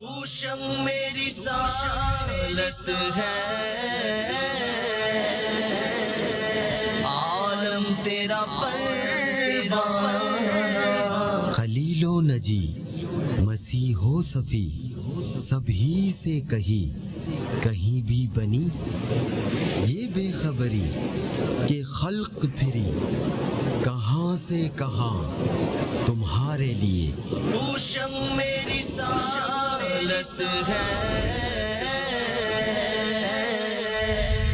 اوشم میری سالس ہے، عالم تیرا پروانہ، خلیل و نجی مسیح و صفی سبھی سے کہیں بھی بنی یہ بے خبری کہ خلق پھری کہاں سے کہاں تمہارے لیے۔ اوشم میری سالس ہے،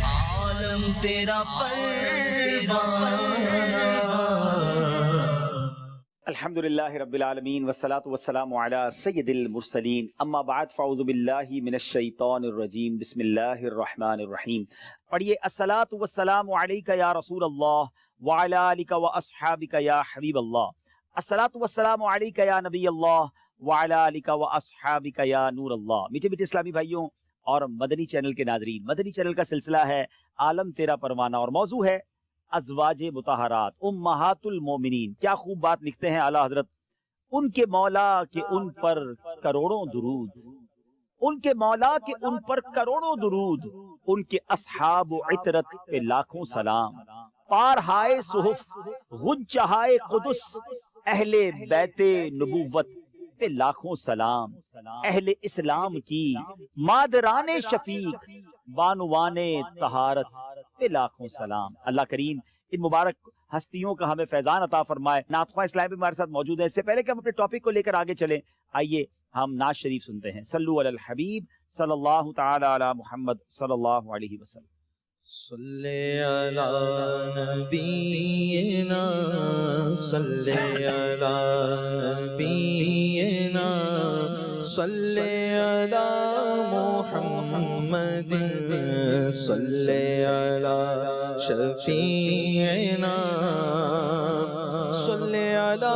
عالم تیرا پروانہ۔ الحمدللہ رب العالمین والصلاة والسلام علی سید المرسلین، اما بعد فاعوذ باللہ من الشیطان الرجیم، بسم اللہ الرحمن الرحیم۔ پڑھیے الصلاۃ والسلام علیک یا رسول اللہ وعلی آلک واصحابک یا حبیب اللہ، الصلاۃ والسلام علیک یا نبی اللہ وعلی آلک واصحابک یا نور اللہ۔ میٹھے میٹھے اسلامی بھائیوں اور مدنی چینل کے ناظرین، مدنی چینل کا سلسلہ ہے عالم تیرا پروانہ اور موضوع ہے ازواج مطہرات امہات المومنین۔ کیا خوب بات لکھتے ہیں اعلیٰ حضرت، ان کے مولا کہ ان پر کروڑوں درود، ان کے مولا کہ ان پر کروڑوں درود، ان کے اصحاب و عطرت پہ لاکھوں سلام، پار ہائے صحف غنچہائے قدس، اہل بیت نبوت پہ لاکھوں سلام، اہل اسلام کی مادران شفیق بانوان طہارت پہ لاکھوں سلام۔ اللہ کریم ان مبارک ہستیوں کا ہمیں فیضان عطا فرمائے۔ نعت خواہ اسلام بھی ہمارے ساتھ موجود ہے۔ اس سے پہلے کہ ہم اپنے ٹاپک کو لے کر آگے چلیں، آئیے ہم نعت شریف سنتے ہیں۔ صلو علی الحبیب صلی اللہ تعالی علی محمد صلی اللہ علیہ وسلم۔ صلی علی نبینا، صلی علی نبینا، صلی علی محمد، صلی علی شفیعنا، صلی علی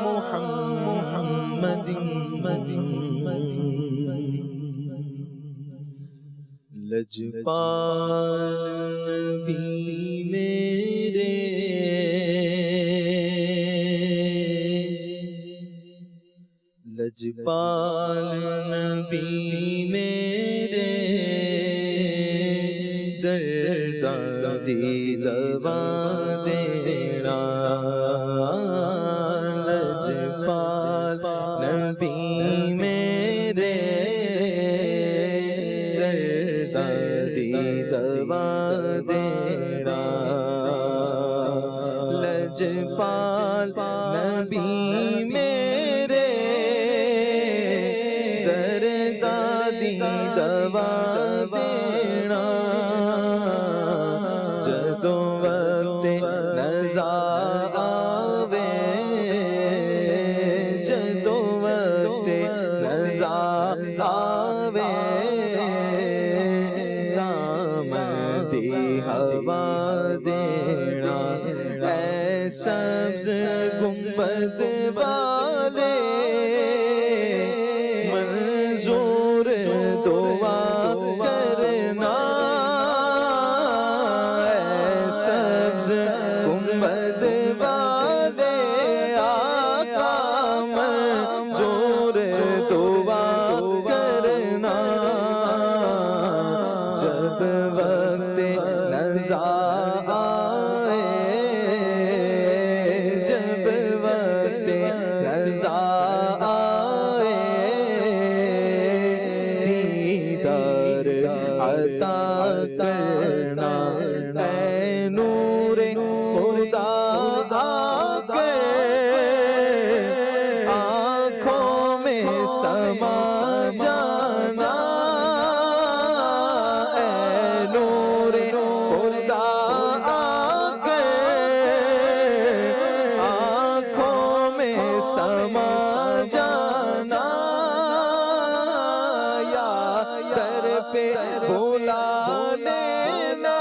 محمد۔ لجپال نبی میرے، لجپال نبی میرے، درد دی دوا دینا، لجپال نبی میرے، دوا دینا، لجپال نبی میرے، درد دی دوا دینا، جدوں وقت نزا آوے، جدوں وقت نزا آوے، ہوا دینا، اے سبز گنبد والے، منظور دعا کرنا، اے سبز گنبد والے، آقا منظور دعا کرنا، جب وقت نزا آئے، جب وقت نزا آئے، دیدار عطا کرنا، اے نور خدا آ کر آنکھوں میں سما جانا، سما جانا، یا در پہ بلا لینا،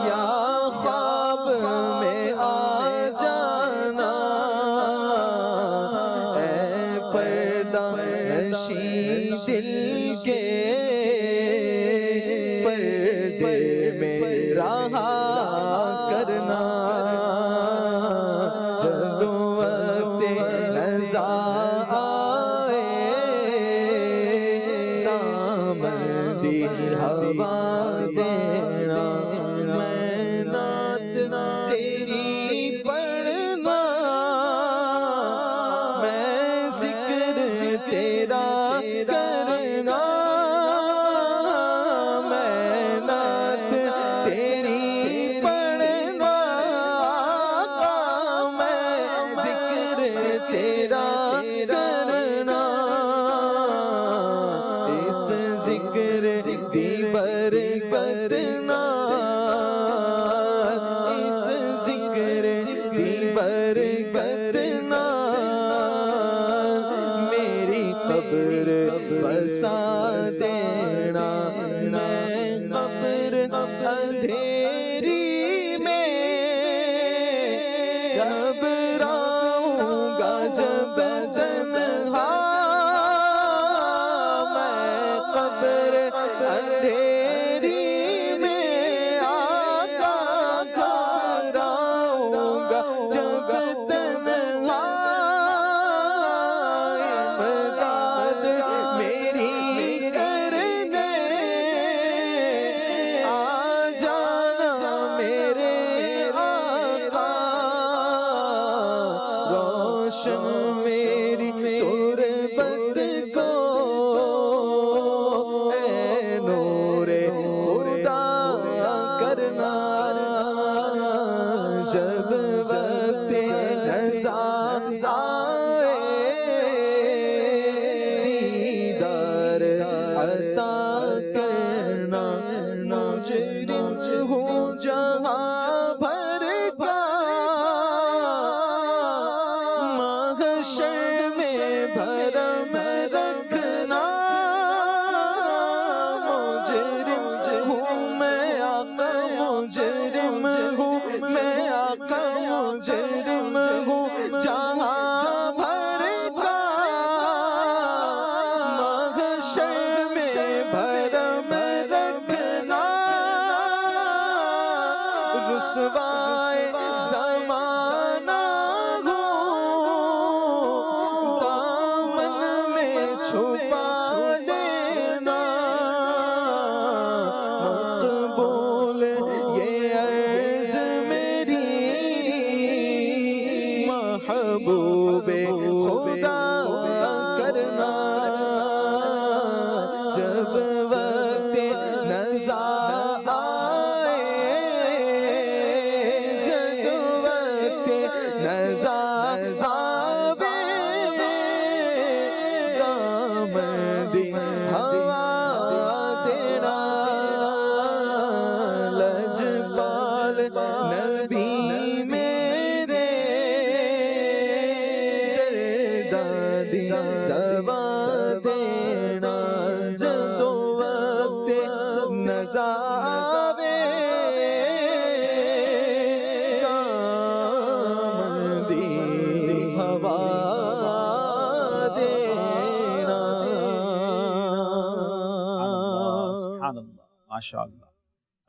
یا خواب میں آ جانا، اے پردہ نشین دل کے، پردے میں رہا کرنا، جدوں وقت نزا آئے دامدی ہوا دینا میں نعت تیری پڑھنا میں ذکر تیرا کرنا میں نعت تیری پڑھنا آقا میں ذکر تیرا کرنا اس ذکر دی برکت نال اس ذکر دی برکت نال میری قبر بسا دینا میں قبر اندھیری میں گھبراؤں گا جب تنہا میں قبر اندھیری میں آقا گھبراؤں گا جب تنہا امداد میری کرنے آ جانا میرے آقا روشن میری تربت کو اے نور خدا کرنا جب وقت نظر آئے دیدار عطا کرنا مجرم ہوں جہاں بھر کا محشر میں بھرم رکھنا مجرم ہوں میں آقا مجرم ہوں میں آقا مجرم ہوں جہاں بھر کا محشر میں بھرم رکھنا رسوائے زمانہ دامن میں چھپا لینا مقبول یہ عرض میری محبوب خدا کرنا جب وقت نظر آئے جب وقت نظر آوے دامدی ہوا دینا لجپال نبی میرے دردی دوا دینا جدو وقت نظر آوے دامدی ہوا دینا سبحان اللہ ماشاء اللہ۔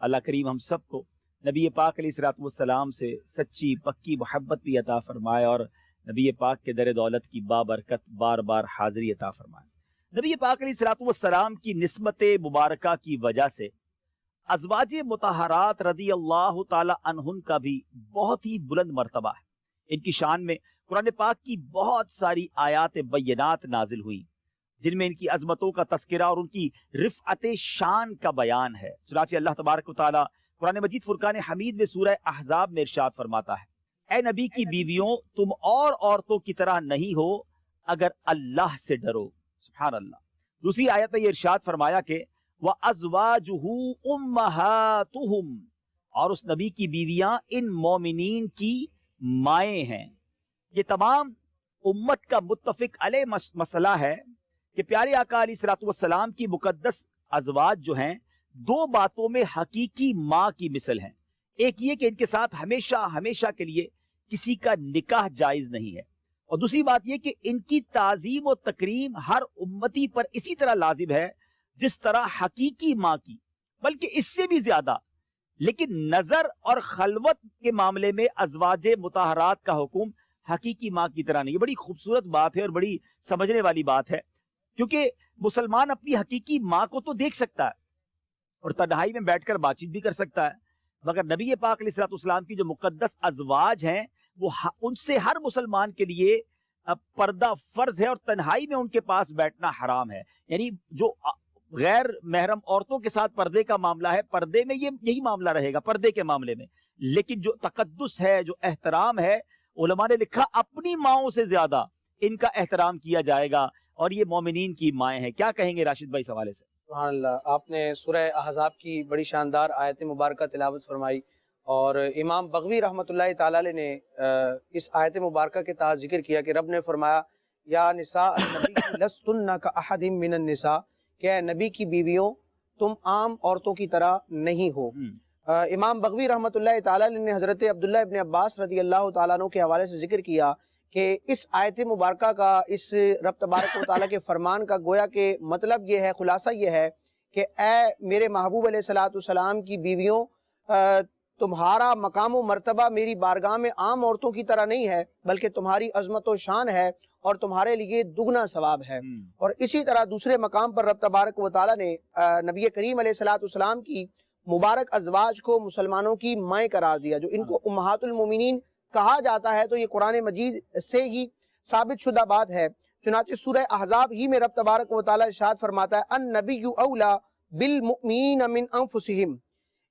اللہ کریم ہم سب کو نبی پاک علیہ الصلوۃ والسلام سے سچی پکی محبت بھی عطا فرمائے اور نبی پاک کے در دولت کی بابرکت بار بار حاضری عطا فرمائے۔ نبی پاک علیہ الصلوۃ والسلام کی نسبت مبارکہ کی وجہ سے ازواج مطہرات رضی اللہ تعالی عنہن کا بھی بہت ہی بلند مرتبہ ہے۔ ان کی شان میں قرآن پاک کی بہت ساری آیات بینات نازل ہوئی جن میں ان کی عظمتوں کا تذکرہ اور ان کی رفعت شان کا بیان ہے۔ چنانچہ اللہ تبارک و تعالی قرآن مجید فرقان حمید میں سورہ احزاب میں ارشاد فرماتا ہے، اے نبی کی بیویوں تم اور عورتوں کی طرح نہیں ہو اگر اللہ سے ڈرو۔ سبحان اللہ۔ دوسری آیت میں یہ ارشاد فرمایا کہ وَأَزْوَاجُهُ أُمَّهَاتُهُمْ، اور اس نبی کی بیویاں ان مومنین کی مائیں ہیں۔ یہ تمام امت کا متفق علیہ مسئلہ ہے کہ پیارے آقا علیہ الصلوۃ والسلام کی مقدس ازواج جو ہیں دو باتوں میں حقیقی ماں کی مثل ہیں۔ ایک یہ کہ ان کے ساتھ ہمیشہ ہمیشہ کے لیے کسی کا نکاح جائز نہیں ہے، اور دوسری بات یہ کہ ان کی تعظیم و تکریم ہر امتی پر اسی طرح لازم ہے جس طرح حقیقی ماں کی، بلکہ اس سے بھی زیادہ۔ لیکن نظر اور خلوت کے معاملے میں ازواج مطہرات کا حکم حقیقی ماں کی طرح نہیں. یہ بڑی خوبصورت بات ہے اور بڑی سمجھنے والی بات ہے, کیونکہ مسلمان اپنی حقیقی ماں کو تو دیکھ سکتا ہے اور تنہائی میں بیٹھ کر بات چیت بھی کر سکتا ہے, مگر نبی پاک علیہ الصلوۃ والسلام کی جو مقدس ازواج ہیں وہ ان سے ہر مسلمان کے لیے پردہ فرض ہے اور تنہائی میں ان کے پاس بیٹھنا حرام ہے. یعنی جو غیر محرم عورتوں کے ساتھ پردے کا معاملہ ہے, پردے میں یہی معاملہ رہے گا پردے کے معاملے میں, لیکن جو تقدس ہے, جو احترام ہے, علماء نے لکھا اپنی ماؤں سے زیادہ ان کا احترام کیا جائے گا, اور یہ مومنین کی مائیں ہیں. کیا کہیں گے راشد بھائی اس حوالے سے؟ سبحان اللہ, آپ نے سورہ احزاب کی بڑی شاندار آیت مبارکہ تلاوت فرمائی, اور امام بغوی رحمۃ اللہ تعالی علیہ نے اس آیت مبارکہ کے تحت ذکر کیا کہ رب نے فرمایا یا نساء النبی لستن کاحد من النساء, کہ اے نبی کی بیویوں تم عام عورتوں کی طرح نہیں ہو. امام بغوی رحمۃ اللہ تعالی علیہ نے حضرت عبداللہ ابن عباس رضی اللہ تعالیٰ عنہ کے حوالے سے ذکر کیا کہ اس آیت مبارکہ کا, اس رب تبارک و تعالیٰ کے فرمان کا گویا کہ مطلب یہ ہے, خلاصہ یہ ہے کہ اے میرے محبوب علیہ الصلوۃ والسلام کی بیویوں, تمہارا مقام و مرتبہ میری بارگاہ میں عام عورتوں کی طرح نہیں ہے, بلکہ تمہاری عظمت و شان ہے اور تمہارے لیے دگنا ثواب ہے. اور اسی طرح دوسرے مقام پر رب تبارک و تعالیٰ نے نبی کریم علیہ الصلوۃ والسلام کی مبارک ازواج کو مسلمانوں کی مائیں قرار دیا, جو ان کو امہات المومنین کہا جاتا ہے. تو یہ قرآن مجید سے ہی ثابت شدہ بات ہے. چنانچہ سورہ احزاب ہی میں رب تبارک و تعالیٰ ارشاد فرماتا ہے النبی اولا بالمؤمنین من انفسہم,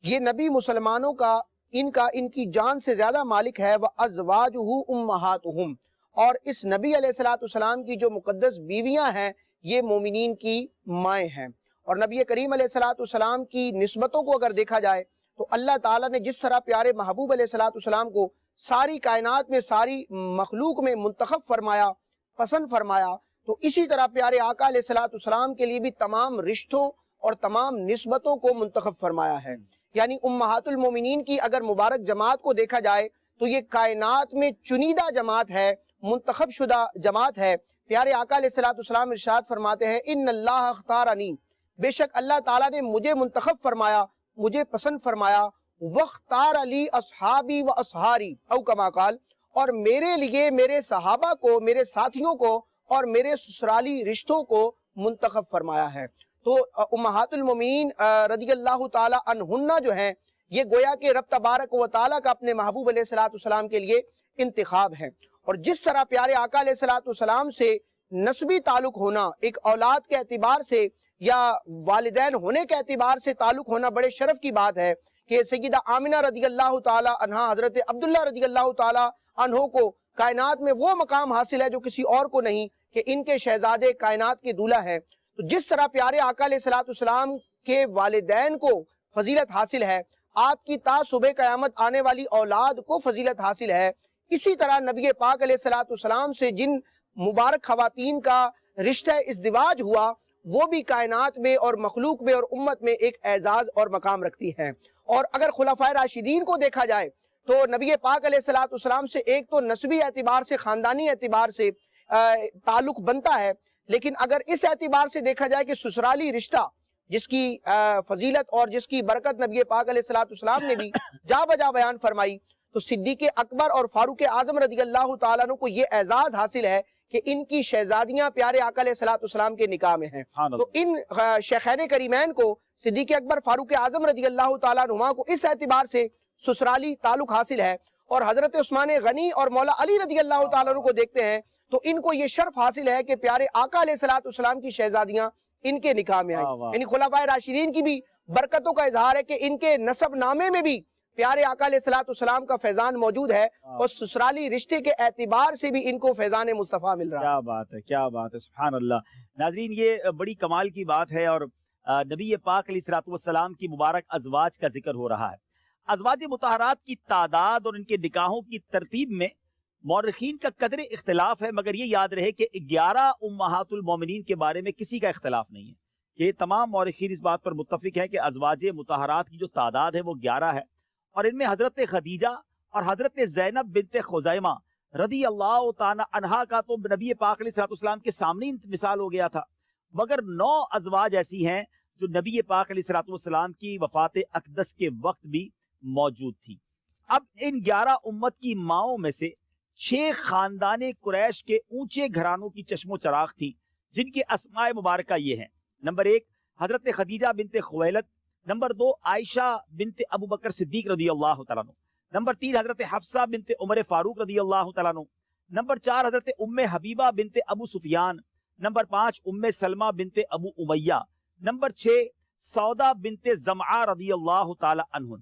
یہ نبی مسلمانوں کا ان کی جان سے زیادہ مالک ہے. وازواجہ امہاتہم, اور اس نبی علیہ الصلوۃ والسلام کی جو مقدس بیویاں ہیں یہ مومنین کی مائیں ہیں. اور نبی کریم علیہ الصلوۃ والسلام کی نسبتوں کو اگر دیکھا جائے تو اللہ تعالیٰ نے جس طرح پیارے محبوب علیہ الصلوۃ والسلام کو ساری کائنات میں, ساری مخلوق میں منتخب فرمایا, پسند فرمایا, تو اسی طرح پیارے آقا علیہ الصلوۃ والسلام کے لیے بھی تمام رشتوں اور تمام نسبتوں کو منتخب فرمایا ہے. یعنی امہات المومنین کی اگر مبارک جماعت کو دیکھا جائے تو یہ کائنات میں چنیدہ جماعت ہے, منتخب شدہ جماعت ہے. پیارے آقا علیہ الصلوۃ والسلام ارشاد فرماتے ہیں ان اللہ اختارنی, بے شک اللہ تعالیٰ نے مجھے منتخب فرمایا, مجھے پسند فرمایا. واختار علی اصحابی و اصحاری او کما قال, اور میرے لیے میرے صحابہ کو, میرے ساتھیوں کو اور میرے سسرالی رشتوں کو منتخب فرمایا ہے. تو امہات المومنین رضی اللہ تعالی عنہن جو ہیں یہ گویا کہ رب تبارک و تعالیٰ کا اپنے محبوب علیہ الصلوۃ والسلام کے لیے انتخاب ہے. اور جس طرح پیارے آقا علیہ الصلوۃ والسلام سے نسبی تعلق ہونا, ایک اولاد کے اعتبار سے یا والدین ہونے کے اعتبار سے تعلق ہونا بڑے شرف کی بات ہے کہ سیدہ آمنہ رضی اللہ تعالی عنہا, حضرت عبداللہ رضی اللہ تعالی عنہ کو کائنات میں وہ مقام حاصل ہے جو کسی اور کو نہیں, کہ ان کے شہزادے کائنات کے دولہ ہیں. تو جس طرح پیارے آقا علیہ الصلوۃ والسلام کے والدین کو فضیلت حاصل ہے, آپ کی تا صبح قیامت آنے والی اولاد کو فضیلت حاصل ہے, اسی طرح نبی پاک علیہ الصلوۃ والسلام سے جن مبارک خواتین کا رشتہ ازدواج ہوا وہ بھی کائنات میں اور مخلوق میں اور امت میں ایک اعزاز اور مقام رکھتی ہیں. اور اگر خلفائے راشدین کو دیکھا جائے تو نبی پاک علیہ الصلوۃ والسلام سے ایک تو نسبی اعتبار سے, خاندانی اعتبار سے تعلق بنتا ہے, لیکن اگر اس اعتبار سے دیکھا جائے کہ سسرالی رشتہ جس کی فضیلت اور جس کی برکت نبی پاک علیہ الصلوۃ والسلام نے بھی جا بجا بیان فرمائی, تو صدیق اکبر اور فاروق اعظم رضی اللہ تعالیٰ عنہ کو یہ اعزاز حاصل ہے کہ ان کی شہزادیاں پیارے آقا علیہ الصلوۃ والسلام کے نکاح میں ہیں. تو ان شیخین کریمین کو, صدیق اکبر, فاروق اعظم رضی اللہ تعالیٰ عنہما کو اس اعتبار سے سسرالی تعلق حاصل ہے. اور حضرت عثمان غنی اور مولا علی رضی اللہ تعالیٰ عنہ کو دیکھتے ہیں تو ان کو یہ شرف حاصل ہے کہ پیارے آقا علیہ الصلوۃ والسلام کی شہزادیاں ان کے نکاح میں آئیں. یعنی خلفائے راشدین کی بھی برکتوں کا اظہار ہے کہ ان کے نسب نامے میں بھی پیارے آقا علیہ الصلوۃ والسلام کا فیضان موجود ہے, اور سسرالی رشتے کے اعتبار سے بھی ان کو فیضان مصطفیٰ مل رہا ہے. کیا بات ہے, کیا بات ہے, سبحان اللہ. ناظرین, یہ بڑی کمال کی بات ہے, اور نبی پاک علیہ الصلوۃ والسلام کی مبارک ازواج کا ذکر ہو رہا ہے. ازواج مطہرات کی تعداد اور ان کے نکاحوں کی ترتیب میں مورخین کا قدر اختلاف ہے, مگر یہ یاد رہے کہ 11 امہات المومنین کے بارے میں کسی کا اختلاف نہیں ہے. کہ تمام مورخین اس بات پر متفق ہیں کہ ازواج مطہرات کی جو تعداد ہے وہ 11 ہے, اور ان میں حضرت خدیجہ اور حضرت زینب بنت خزیمہ رضی اللہ تعالی عنہا کا تو نبی پاک علیہ الصلوۃ والسلام کے سامنے مثال ہو گیا تھا, مگر 9 ازواج ایسی ہیں جو نبی پاک علیہ الصلوۃ والسلام کی وفات اقدس کے وقت بھی موجود تھی. اب ان 11 امت کی ماؤں میں سے 6 خاندان قریش کے اونچے گھرانوں کی چشم و چراغ تھی جن کے اسماء مبارکہ یہ ہیں: نمبر 1 حضرت خدیجہ بنت خویلد، نمبر 2 عائشہ بنت ابو بکر صدیق رضی اللہ تعالیٰ عنہ، نمبر 3 حضرت حفصہ بنت عمر فاروق رضی اللہ تعالیٰ عنہ، نمبر 4 حضرت ام حبیبہ بنت ابو سفیان، نمبر 5 ام سلمہ بنت ابو امیہ، نمبر 6 سودا بنت زمعہ رضی اللہ تعالیٰ عنہ۔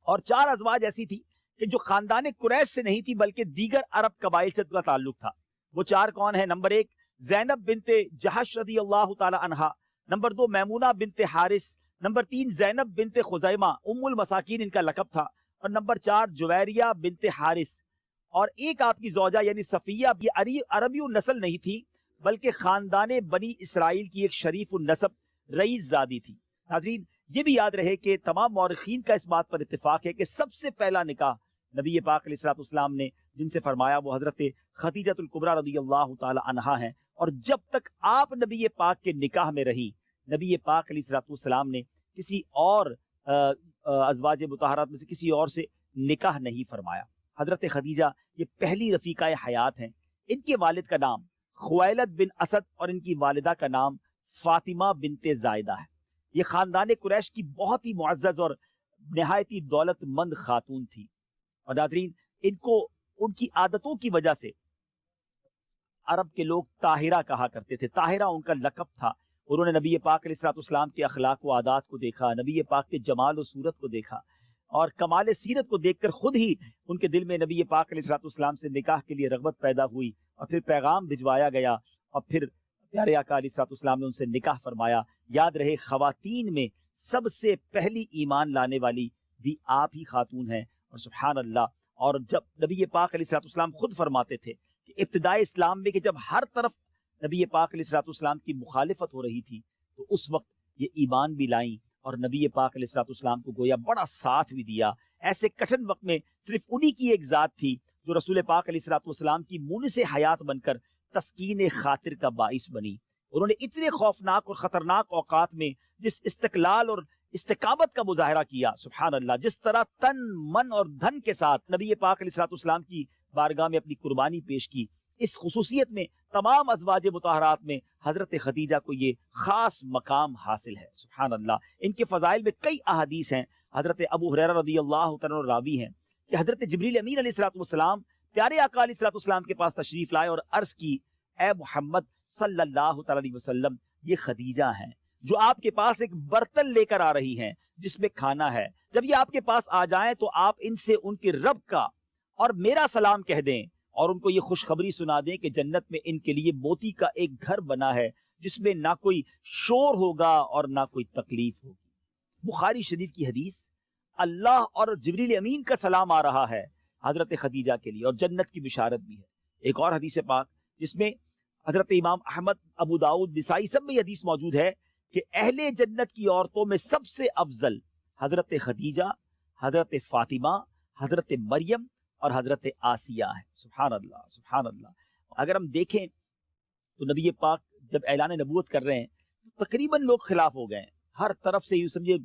اور 4 ازواج ایسی تھی کہ جو خاندان قریش سے نہیں تھی بلکہ دیگر عرب قبائل سے کا تعلق تھا۔ وہ 4 کون ہیں؟ نمبر 1 زینب بنت جہش رضی اللہ تعالی عنہا، نمبر 2 میمونہ بنت حارث، نمبر 3 زینب بنت خزیمہ ام المساکین ان کا لقب تھا، اور نمبر 4 جویریہ بنت حارث۔ اور ایک آپ کی زوجہ یعنی صفیہ بھی عربی النسل نہیں تھی بلکہ خاندان بنی اسرائیل کی ایک شریف النسب رئیس زادی تھی۔ ناظرین یہ بھی یاد رہے کہ تمام مورخین کا اس بات پر اتفاق ہے کہ سب سے پہلا نکاح نبی پاک علیہ الصلوۃ والسلام نے جن سے فرمایا وہ حضرت خدیجہ الکبریٰ رضی اللہ تعالی عنہا ہیں، اور جب تک آپ نبی پاک کے نکاح میں رہی نبی پاک علیہ الصلوۃ والسلام نے کسی اور ازواج مطہرات میں سے کسی اور سے نکاح نہیں فرمایا۔ حضرت خدیجہ یہ پہلی رفیقہ حیات ہیں۔ ان کے والد کا نام خویلد بن اسد اور ان کی والدہ کا نام فاطمہ بنت زائدہ ہے۔ یہ خاندان قریش کی بہت ہی معزز اور نہایت ہی دولت مند خاتون تھی، اور ناظرین ان کو ان کی عادتوں کی وجہ سے عرب کے لوگ طاہرہ کہا کرتے تھے۔ طاہرہ ان کا لقب تھا۔ انہوں نے نبی پاک علیہ الصلوۃ والسلام کے اخلاق و عادات کو دیکھا، نبی پاک کے جمال و صورت کو دیکھا، اور کمال سیرت کو دیکھ کر خود ہی ان کے دل میں نبی پاک علیہ الصلوۃ والسلام سے نکاح کے لیے رغبت پیدا ہوئی، اور پھر پیغام بھجوایا گیا، اور پھر پیارے آقا علیہ الصلوۃ والسلام نے ان سے نکاح فرمایا۔ یاد رہے خواتین میں سب سے پہلی ایمان لانے والی بھی آپ ہی خاتون ہیں، اور سبحان اللہ۔ اور جب نبی پاک علیہ الصلوۃ والسلام خود فرماتے تھے کہ ابتدائی اسلام میں کہ جب ہر طرف نبی پاک علیہ الصلوۃ والسلام کی مخالفت ہو رہی تھی تو اس وقت یہ ایمان بھی لائیں اور نبی پاک علیہ الصلوۃ والسلام کو گویا بڑا ساتھ بھی دیا۔ ایسے کٹھن وقت میں صرف انہی کی ایک ذات تھی جو رسول پاک علیہ الصلوۃ والسلام کی مونس حیات بن کر تسکین خاطر کا باعث بنی۔ انہوں نے اتنے خوفناک اور خطرناک اوقات میں جس استقلال اور استقامت کا مظاہرہ کیا، سبحان اللہ، جس طرح تن من اور دھن کے ساتھ نبی پاک علیہ الصلوۃ والسلام کی بارگاہ میں اپنی قربانی پیش کی، اس خصوصیت میں تمام ازواج مطہرات میں حضرت خدیجہ کو یہ خاص مقام حاصل ہے، سبحان اللہ۔ ان کے فضائل میں کئی احادیث ہیں۔ حضرت ابو ہریرہ رضی اللہ تعالیٰ عنہ راوی ہیں کہ حضرت جبریل امین علیہ الصلوۃ والسلام پیارے آقا علیہ الصلوۃ والسلام کے پاس تشریف لائے اور عرض کی، اے محمد صلی اللہ تعالیٰ علیہ وسلم، یہ خدیجہ ہیں جو آپ کے پاس ایک برتن لے کر آ رہی ہیں جس میں کھانا ہے۔ جب یہ آپ کے پاس آ جائیں تو آپ ان سے ان کے رب کا اور میرا سلام کہہ دیں، اور ان کو یہ خوشخبری سنا دیں کہ جنت میں ان کے لیے موتی کا ایک گھر بنا ہے جس میں نہ کوئی شور ہوگا اور نہ کوئی تکلیف ہوگی۔ بخاری شریف کی حدیث، اللہ اور جبریل امین کا سلام آ رہا ہے حضرت خدیجہ کے لیے، اور جنت کی بشارت بھی ہے۔ ایک اور حدیث پاک جس میں حضرت امام احمد، ابو داؤد، نسائی سب میں یہ حدیث موجود ہے کہ اہل جنت کی عورتوں میں سب سے افضل حضرت خدیجہ، حضرت فاطمہ، حضرت مریم اور حضرت آسیہ ہے۔ سبحان اللہ، سبحان اللہ۔ اگر ہم دیکھیں تو نبی پاک جب اعلان نبوت کر رہے ہیں تو تقریباً لوگ خلاف ہو گئے ہیں، ہر طرف سے یوں سمجھے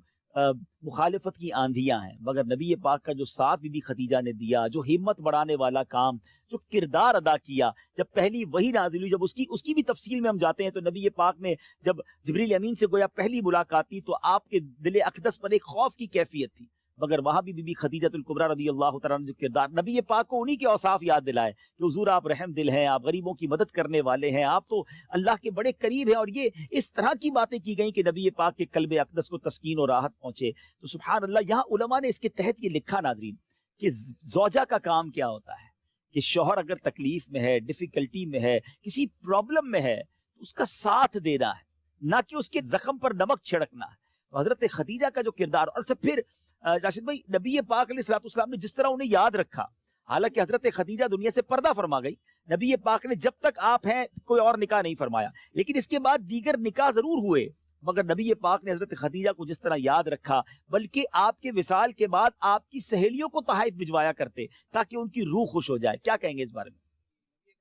مخالفت کی آندھیاں ہیں، مگر نبی پاک کا جو ساتھ بی بی خدیجہ نے دیا، جو ہمت بڑھانے والا کام، جو کردار ادا کیا، جب پہلی وحی نازل ہوئی، جب اس کی بھی تفصیل میں ہم جاتے ہیں تو نبی پاک نے جب جبریل امین سے گویا پہلی ملاقات کی تو آپ کے دل اقدس پر ایک خوف کی کیفیت تھی، مگر وہاں بھی بی بی خدیجہ الکبریٰ رضی اللہ تعالیٰ عنہ جو کردار، نبی پاک کو انہی کے اوصاف یاد دلائے کہ حضور آپ رحم دل ہیں، آپ غریبوں کی مدد کرنے والے ہیں، آپ تو اللہ کے بڑے قریب ہیں، اور یہ اس طرح کی باتیں کی گئیں کہ نبی پاک کے قلب اقدس کو تسکین و راحت پہنچے۔ تو سبحان اللہ، یہاں علماء نے اس کے تحت یہ لکھا ناظرین کہ زوجہ کا کام کیا ہوتا ہے کہ شوہر اگر تکلیف میں ہے، ڈیفیکلٹی میں ہے، کسی پرابلم میں ہے تو اس کا ساتھ دینا ہے، نہ کہ اس کے زخم پر نمک چھڑکنا ہے۔ تو حضرت خدیجہ کا جو کردار، اور سے پھر راشد بھائی نبی پاک علیہ الصلوۃ والسلام نے جس طرح انہیں یاد رکھا، حالانکہ حضرت خدیجہ دنیا سے پردہ فرما گئی، نبی پاک نے جب تک آپ ہیں کوئی اور نکاح نہیں فرمایا، لیکن اس کے بعد دیگر نکاح ضرور ہوئے، مگر نبی پاک نے حضرت خدیجہ کو جس طرح یاد رکھا، بلکہ آپ کے وصال کے بعد آپ کی سہیلیوں کو تحائف بھجوایا کرتے تاکہ ان کی روح خوش ہو جائے۔ کیا کہیں گے اس بارے میں؟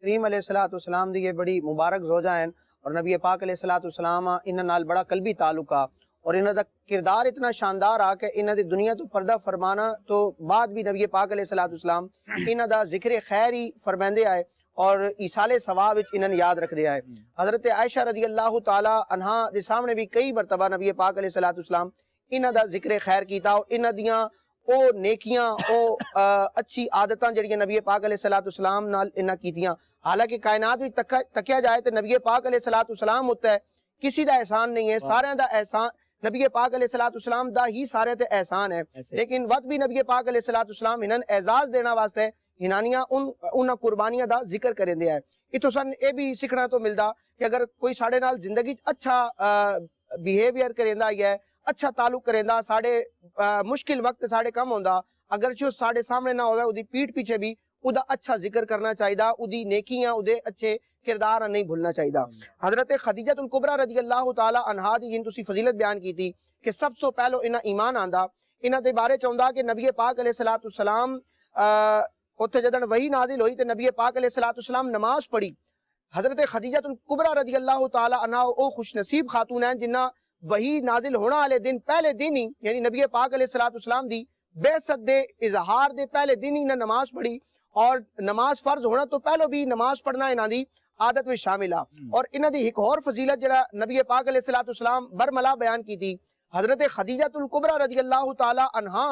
کریم علیہ الصلوۃ والسلام دی یہ بڑی مبارک زوجہ ہیں، اور نبی پاک علیہ الصلوۃ والسلام ان نال بڑا قلبی تعلق آ، اور انہاں دا کردار اتنا شاندار آ کہ انہاں دی دنیا تو پردہ فرمانا تو بعد بھی نبی پاک علیہ الصلوۃ والسلام انہاں دا ذکر خیر ہی فرماندے آئے اور ایصال ثواب وچ انہاں یاد رکھدے آئے. حضرت عائشہ رضی اللہ تعالی عنہا دے سامنے بھی کئی مرتبہ نبی پاک علیہ الصلوۃ والسلام انہاں دا ذکر خیر کیتا اور انہاں دیاں او نیکیاں او اچھی عادتاں جڑیاں نبی پاک علیہ الصلوۃ والسلام نال انہاں کیتیاں. حالانکہ کائنات وچ تکیا جائے تے نبی پاک علیہ الصلوۃ والسلام ہوتا ہے, کسی دا احسان نہیں ہے, سارے دا احسان نبی پاک علیہ الصلوۃ والسلام دا ہی سارے تے احسان ہے. لیکن وقت بھی نبی پاک علیہ الصلوۃ والسلام انہاں اعزاز دینا واسطے ہنانیاں انہاں قربانیاں دا ذکر کرندے آئے. اتو سن اے بھی سیکھنا تو ملدا کہ اگر کوئی ساڈے نال زندگی اچھا بیہیویئر کریندا ہے, اچھا تعلق کریندا, ساڈے مشکل وقت ساڈے کم ہوندا, اگر جو ساڈے سامنے نہ ہوئے اودی پیٹھ پیچھے بھی ادا اچھا ذکر کرنا چاہیے, اودی نیکیاں اودے اچھے کردار نہیں بھولنا چاہیے. حضرت خدیجہ الکبریٰ رضی اللہ تعالی عنہا دی جن تسی فضیلت بیان کی تھی کہ سب سے پہلو انہاں ایمان آندا, انہاں دے بارے چوندا کہ نبی پاک علیہ الصلوۃ والسلام اوتھے جدن وحی نازل ہوئی تے نبی پاک علیہ الصلوۃ والسلام نماز پڑھی. حضرت خدیجہ الکبریٰ رضی اللہ تعالی عنہا او خوش نصیب خاتون ہیں جنہاں وحی نازل ہونا والے دن پہلے دن ہی یعنی نبی پاک علیہ الصلوۃ والسلام دی بعثت دے اظہار دے پہلے دن ہی انہاں نماز پڑھی, اور نماز فرض ہونا تو پہلو بھی نماز پڑھنا انہاں دی عادت میں شامل آ. اور انہاں دی ایک اور فضیلت جڑا نبی پاک علیہ الصلوۃ والسلام برملا بیان کی تھی, حضرت خدیجہ الکبریٰ رضی اللہ تعالی عنہا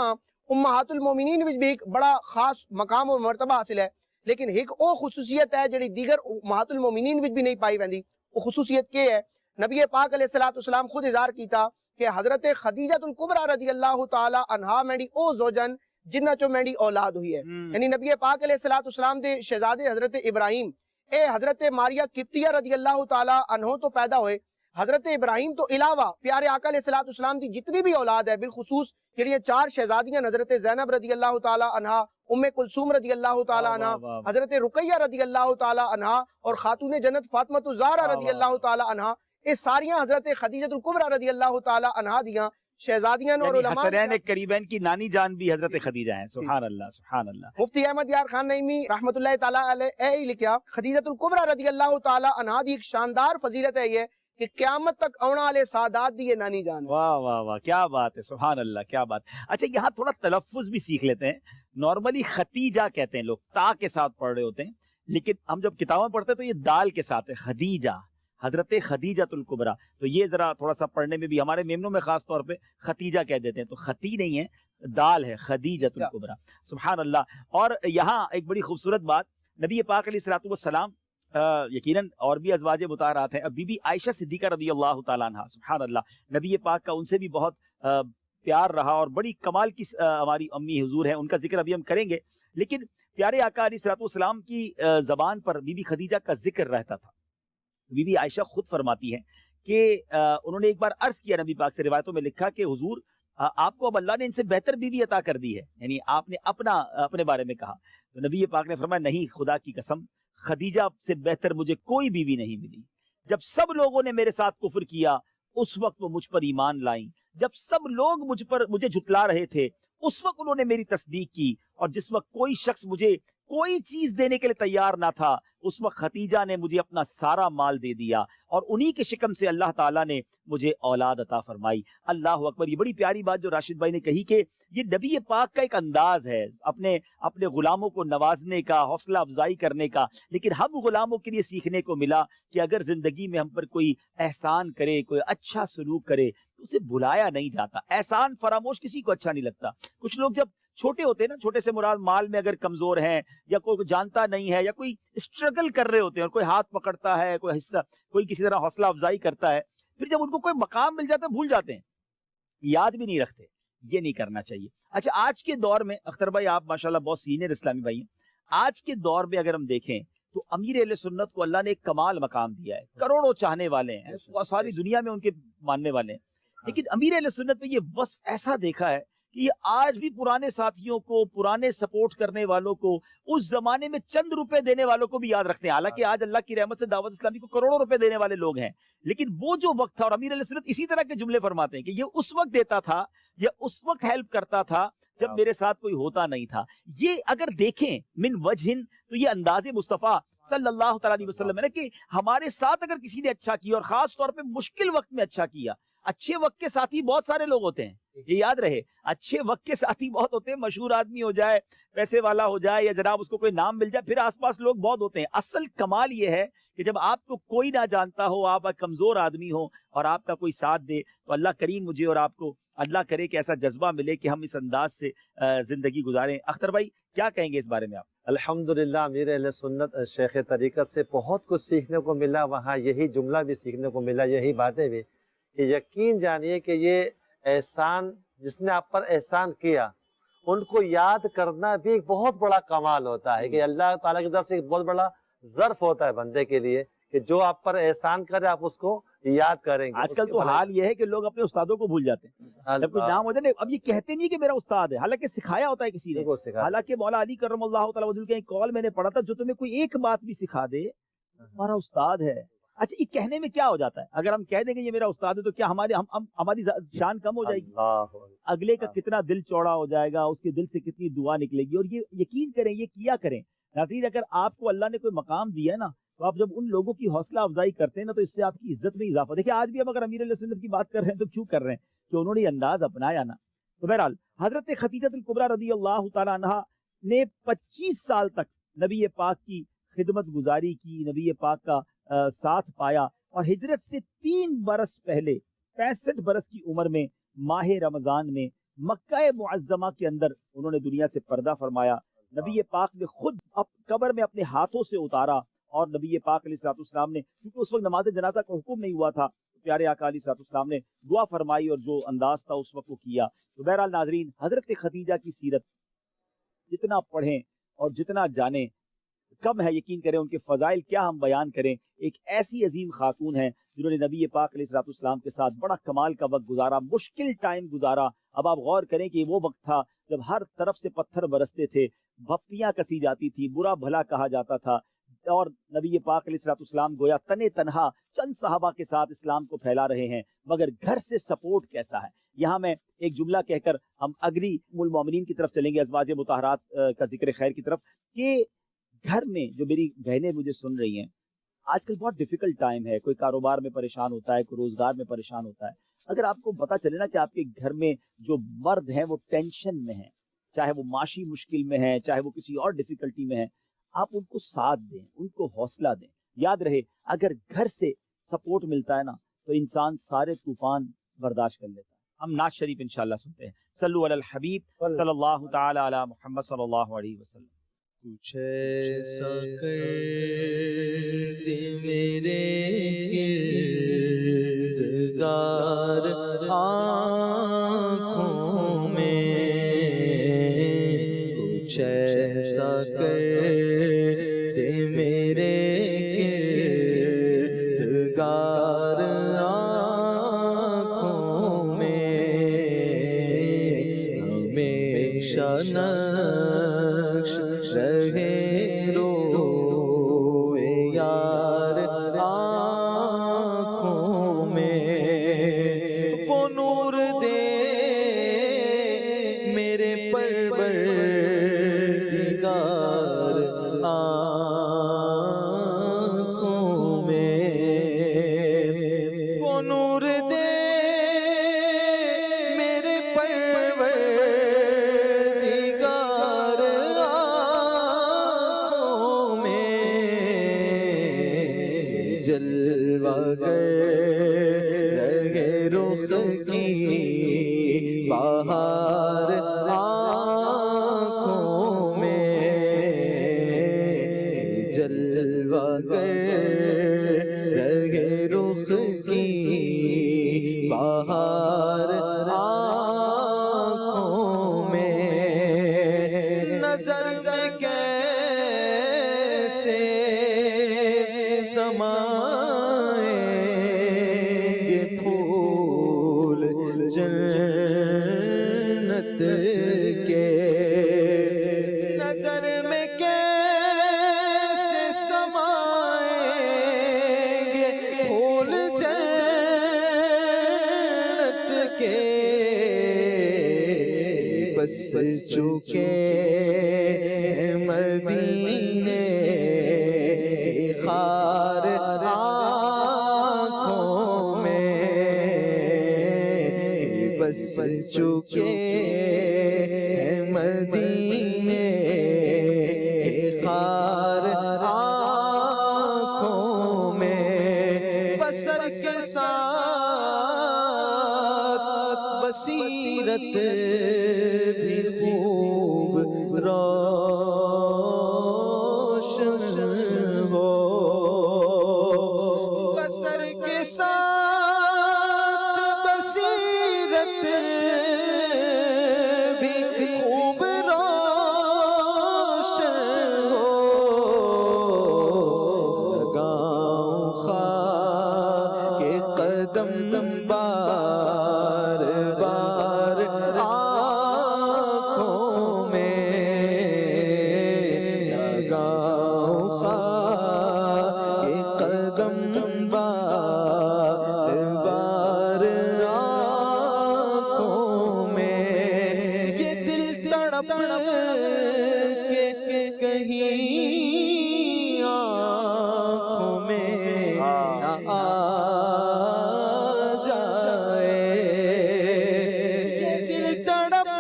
امہات المومنین وچ بھی ایک بڑا خاص مقام و مرتبہ حاصل ہے. لیکن ایک او خصوصیت ہے جڑی دیگر امہات المومنین وچ بھی نہیں پائی ویندی. وہ خصوصیت کیا ہے؟ نبی پاک علیہ الصلوۃ والسلام خود اظہار کیتا کہ حضرت خدیجہ الکبریٰ رضی اللہ تعالی عنہا میری او زوجن جنہ چو میری اولاد ہوئی ہے. یعنی نبی پاک علیہ الصلوۃ والسلام دے شہزادے حضرت ابراہیم اے حضرت ماریہ قبطیہ رضی اللہ تعالی عنہ تو پیدا ہوئے. حضرت ابراہیم تو علاوہ پیارے آقا علیہ الصلوۃ والسلام دی جتنی بھی اولاد ہے, بالخصوص جڑی چار شہزادیاں حضرت زینب رضی اللہ تعالی عنہا, ام کلثوم رضی اللہ تعالی عنہا, حضرت رقیہ رضی اللہ تعالی عنہا اور خاتون جنت فاطمہ الزہرا رضی اللہ تعالی عنہا, یہ ساریاں حضرت خدیجہ الکبریٰ رضی اللہ تعالی عنہا دیاں شہزادیاں اور علماء حسنین کریمین کی نانی جان بھی حضرت خدیجہ ہیں. سبحان اللہ سبحان اللہ. مفتی احمد یار خان نعیمی رحمۃ اللہ تعالی علیہ اے لکھیا خدیجہ الکبریٰ رضی اللہ تعالی عنہا دی ایک شاندار فضیلت ہے یہ کہ قیامت تک آنے والے سادات دی یہ نانی جان ہے. واہ واہ واہ کیا بات ہے, سبحان اللہ کیا بات. اچھا یہاں تھوڑا تلفظ بھی سیکھ لیتے ہیں. نارملی ختیجہ کہتے ہیں لوگ, تا کے ساتھ پڑھ رہے ہوتے ہیں, لیکن ہم جب کتابیں پڑھتے ہیں تو یہ دال کے ساتھ ہے, خدیجہ, حضرت خدیجہ الکبریٰ. تو یہ ذرا تھوڑا سا پڑھنے میں بھی ہمارے میمنوں میں خاص طور پہ ختیجہ کہہ دیتے ہیں, تو خطی نہیں ہے, دال ہے, خدیجہ الکبریٰ. سبحان اللہ. اور یہاں ایک بڑی خوبصورت بات, نبی پاک علیہ الصلوۃ والسلام یقیناً اور بھی ازواج مطہرات ہیں, اب بی بی عائشہ صدیقہ رضی اللہ تعالیٰ عنہ, سبحان اللہ, نبی پاک کا ان سے بھی بہت پیار رہا اور بڑی کمال کی ہماری امی حضور ہیں, ان کا ذکر ابھی ہم کریں گے. لیکن پیارے آقا علیہ الصلوۃ والسلام کی زبان پر بی بی خدیجہ کا ذکر رہتا تھا. بی بی عائشہ خود فرماتی ہیں کہ انہوں نے ایک بار عرض کیا نبی پاک سے, روایتوں میں لکھا کہ حضور آپ کو اب اللہ نے ان سے بہتر بیوی عطا کر دی ہے, یعنی آپ نے اپنے بارے میں کہا. تو نبی پاک نے فرمایا نہیں, خدا کی قسم خدیجہ سے بہتر مجھے کوئی بیوی نہیں ملی. جب سب لوگوں نے میرے ساتھ کفر کیا اس وقت وہ مجھ پر ایمان لائیں, جب سب لوگ مجھے جھٹلا رہے تھے اس وقت انہوں نے میری تصدیق کی, اور جس وقت کوئی شخص مجھے کوئی چیز دینے کے لیے تیار نہ تھا اس وقت خدیجہ نے مجھے اپنا سارا مال دے دیا, اور انہی کے شکم سے اللہ تعالیٰ نے مجھے اولاد عطا فرمائی. اللہ اکبر. یہ بڑی پیاری بات جو راشد بھائی نے کہی کہ یہ نبی پاک کا ایک انداز ہے اپنے غلاموں کو نوازنے کا, حوصلہ افزائی کرنے کا. لیکن ہم غلاموں کے لیے سیکھنے کو ملا کہ اگر زندگی میں ہم پر کوئی احسان کرے, کوئی اچھا سلوک کرے تو اسے بلایا نہیں جاتا. احسان فراموش کسی کو اچھا نہیں لگتا. کچھ لوگ جب چھوٹے ہوتے ہیں نا, چھوٹے سے مراد مال میں اگر کمزور ہیں یا کوئی جانتا نہیں ہے یا کوئی اسٹرگل کر رہے ہوتے ہیں اور کوئی ہاتھ پکڑتا ہے, کوئی حصہ, کوئی کسی طرح حوصلہ افزائی کرتا ہے, پھر جب ان کو کوئی مقام مل جاتا ہے بھول جاتے ہیں, یاد بھی نہیں رکھتے. یہ نہیں کرنا چاہیے. اچھا آج کے دور میں اختر بھائی آپ ماشاءاللہ بہت سینئر اسلامی بھائی ہیں, آج کے دور میں اگر ہم دیکھیں تو امیر اہل سنت کو اللہ نے ایک کمال مقام دیا ہے. کروڑوں چاہنے والے ہیں, ساری دنیا میں ان کے ماننے والے ہیں, لیکن امیر اہل سنت میں یہ وصف ایسا دیکھا ہے کہ یہ آج بھی پرانے ساتھیوں کو, پرانے سپورٹ کرنے والوں کو, اس زمانے میں چند روپے دینے والوں کو بھی یاد رکھتے ہیں. حالانکہ آج اللہ کی رحمت سے دعوت اسلامی کو کروڑوں روپے دینے والے لوگ ہیں, لیکن وہ جو وقت تھا, اور امیر علیہ سنت اسی طرح کے جملے فرماتے ہیں کہ یہ اس وقت دیتا تھا, یہ اس وقت ہیلپ کرتا تھا جب میرے ساتھ کوئی ہوتا نہیں تھا. یہ اگر دیکھیں من وجہن تو یہ انداز مصطفیٰ صلی اللہ تعالیٰ علیہ وسلم ہے نا, کہ ہمارے ساتھ اگر کسی نے اچھا کیا اور خاص طور پہ مشکل وقت میں اچھا کیا, اچھے وقت کے ساتھی بہت سارے لوگ ہوتے ہیں، یہ یاد رہے، اچھے وقت کے ساتھی بہت ہوتے ہیں، مشہور آدمی ہو جائے، پیسے والا ہو جائے، یا جناب اس کو کوئی نام مل جائے، پھر آس پاس لوگ بہت ہوتے ہیں۔ اصل کمال یہ ہے کہ جب آپ کو کوئی نہ جانتا ہو، آپ ایک کمزور آدمی ہو اور آپ کا کوئی ساتھ دے، تو اللہ کریم مجھے اور آپ کو اللہ کرے کہ ایسا جذبہ ملے کہ ہم اس انداز سے زندگی گزاریں۔ اختر بھائی کیا کہیں گے اس بارے میں آپ؟ الحمدللہ امیر اہل سنت شیخ طریقت سے بہت کچھ سیکھنے کو ملا، وہاں یہی جملہ بھی سیکھنے کو ملا، یہی باتیں بھی، کہ یقین جانیے کہ یہ احسان جس نے آپ پر احسان کیا ان کو یاد کرنا بھی ایک بہت بڑا کمال ہوتا ہے، کہ اللہ تعالیٰ کی طرف سے ایک بہت بڑا ظرف ہوتا ہے بندے کے لیے کہ جو آپ پر احسان کرے آپ اس کو یاد کریں گے۔ آج کل تو حال یہ ہے کہ لوگ اپنے استادوں کو بھول جاتے ہیں، جب کوئی نام ہو جائے اب یہ کہتے نہیں کہ میرا استاد ہے، حالانکہ سکھایا ہوتا ہے کسی نے۔ حالانکہ مولا علی کرم اللہ تعالیٰ وجہ کا ایک قول میں نے پڑھا تھا، جو تمہیں کوئی ایک بات بھی سکھا دے ہمارا استاد ہے۔ اچھا یہ کہنے میں کیا ہو جاتا ہے؟ اگر ہم کہہ دیں گے یہ میرا استاد ہے تو کیا ہماری شان کم ہو جائے گی؟ اگلے کا کتنا دل چوڑا ہو جائے گا، اس کے دل سے کتنی دعا نکلے گی۔ اور یہ یقین کریں، یہ کیا کریں ناظرین، اگر آپ کو اللہ نے کوئی مقام دیا ہے نا، تو آپ جب ان لوگوں کی حوصلہ افزائی کرتے ہیں نا، تو اس سے آپ کی عزت میں اضافہ۔ دیکھیں آج بھی ہم اگر امیر علیہ سنت کی بات کر رہے ہیں تو کیوں کر رہے ہیں؟ کہ انہوں نے یہ انداز اپنایا نا۔ تو بہرحال حضرت خدیجہ الکبریٰ رضی اللہ تعالیٰ عنہا نے 25 سال تک نبی پاک کی خدمت گزاری کی، نبی پاک کا ساتھ پایا، اور ہجرت سے 3 برس پہلے 65 برس کی عمر میں ماہ رمضان میں مکہ معظمہ کے اندر انہوں نے دنیا سے پردہ فرمایا۔ نبی پاک نے خود قبر میں اپنے ہاتھوں سے اتارا، اور نبی پاک علیہ السلام نے، کیونکہ اس وقت نماز جنازہ کا حکم نہیں ہوا تھا، پیارے آقا علیہ السلام نے دعا فرمائی اور جو انداز تھا اس وقت وہ کیا۔ تو بہرحال ناظرین، حضرت خدیجہ کی سیرت جتنا پڑھیں اور جتنا جانیں کم ہے، یقین کریں ان کے فضائل کیا ہم بیان کریں۔ ایک ایسی عظیم خاتون ہیں جنہوں نے نبی پاک علیہ السلام کے ساتھ بڑا کمال کا وقت گزارا، مشکل ٹائم گزارا۔ اب آپ غور کریں کہ وہ وقت تھا جب ہر طرف سے پتھر برستے تھے، بھپتیاں کسی جاتی تھی، برا بھلا کہا جاتا تھا، اور نبی پاک علیہ السلام گویا تنے تنہا چند صحابہ کے ساتھ اسلام کو پھیلا رہے ہیں، مگر گھر سے سپورٹ کیسا ہے۔ یہاں میں ایک جملہ کہہ کر ہم اگلی ام المومنین کی طرف چلیں گے، ازواج مطہرات کا ذکر خیر کی طرف، کہ گھر میں جو میری بہنیں مجھے سن رہی ہیں، آج کل بہت ڈیفیکلٹ ٹائم ہے، کوئی کاروبار میں پریشان ہوتا ہے، کوئی روزگار میں پریشان ہوتا ہے۔ اگر آپ کو پتا چلے نا کہ آپ کے گھر میں جو مرد ہیں وہ ٹینشن میں ہیں، چاہے وہ معاشی مشکل میں ہیں، چاہے وہ کسی اور ڈیفیکلٹی میں ہیں، آپ ان کو ساتھ دیں، ان کو حوصلہ دیں۔ یاد رہے اگر گھر سے سپورٹ ملتا ہے نا تو انسان سارے طوفان برداشت کر لیتا ہے۔ ہم نعت شریف انشاءاللہ سنتے ہیں۔ صلو علی الحبیب صلی اللہ تعالی علی محمد صلی اللہ علیہ وسلم۔ کچھ ایسا کر دے میرے کردگار آنکھوں میں، کچھ ایسا کر دے میرے کردگار آنکھوں میں، ہمیشہ نقش رہے روئے یار آنکھوں میں، وہ نور دے میرے پروردگار آنکھوں میں، وہ نور دے میرے پروردگار آنکھوں میں، جلوہ گر رہے رخ کی بہار آنکھوں میں، جلوہ گر رہے رخ کی بہار آنکھوں میں، نظر میں کیسے سمائیں گے پھول جنت کے، نظر میں کیسے سمائیں گے پھول جنت کے، بس چکے مدینے خار آنکھوں میں، بس چکے ہیں مدینے کے خار آنکھوں میں، بسر کے ساتھ بصیرت بھی خوب روشن ہو، بسر کے ساتھ بصیرت بھی خوب روشن ہو، لگاؤں خواہ کے قدم بار بار آنکھوں میں، لگاؤں خواہ کے قدم بار بار آنکھوں میں، یہ دل تڑپ کے کہیں آنکھوں میں آ جائے، یہ دل تڑپ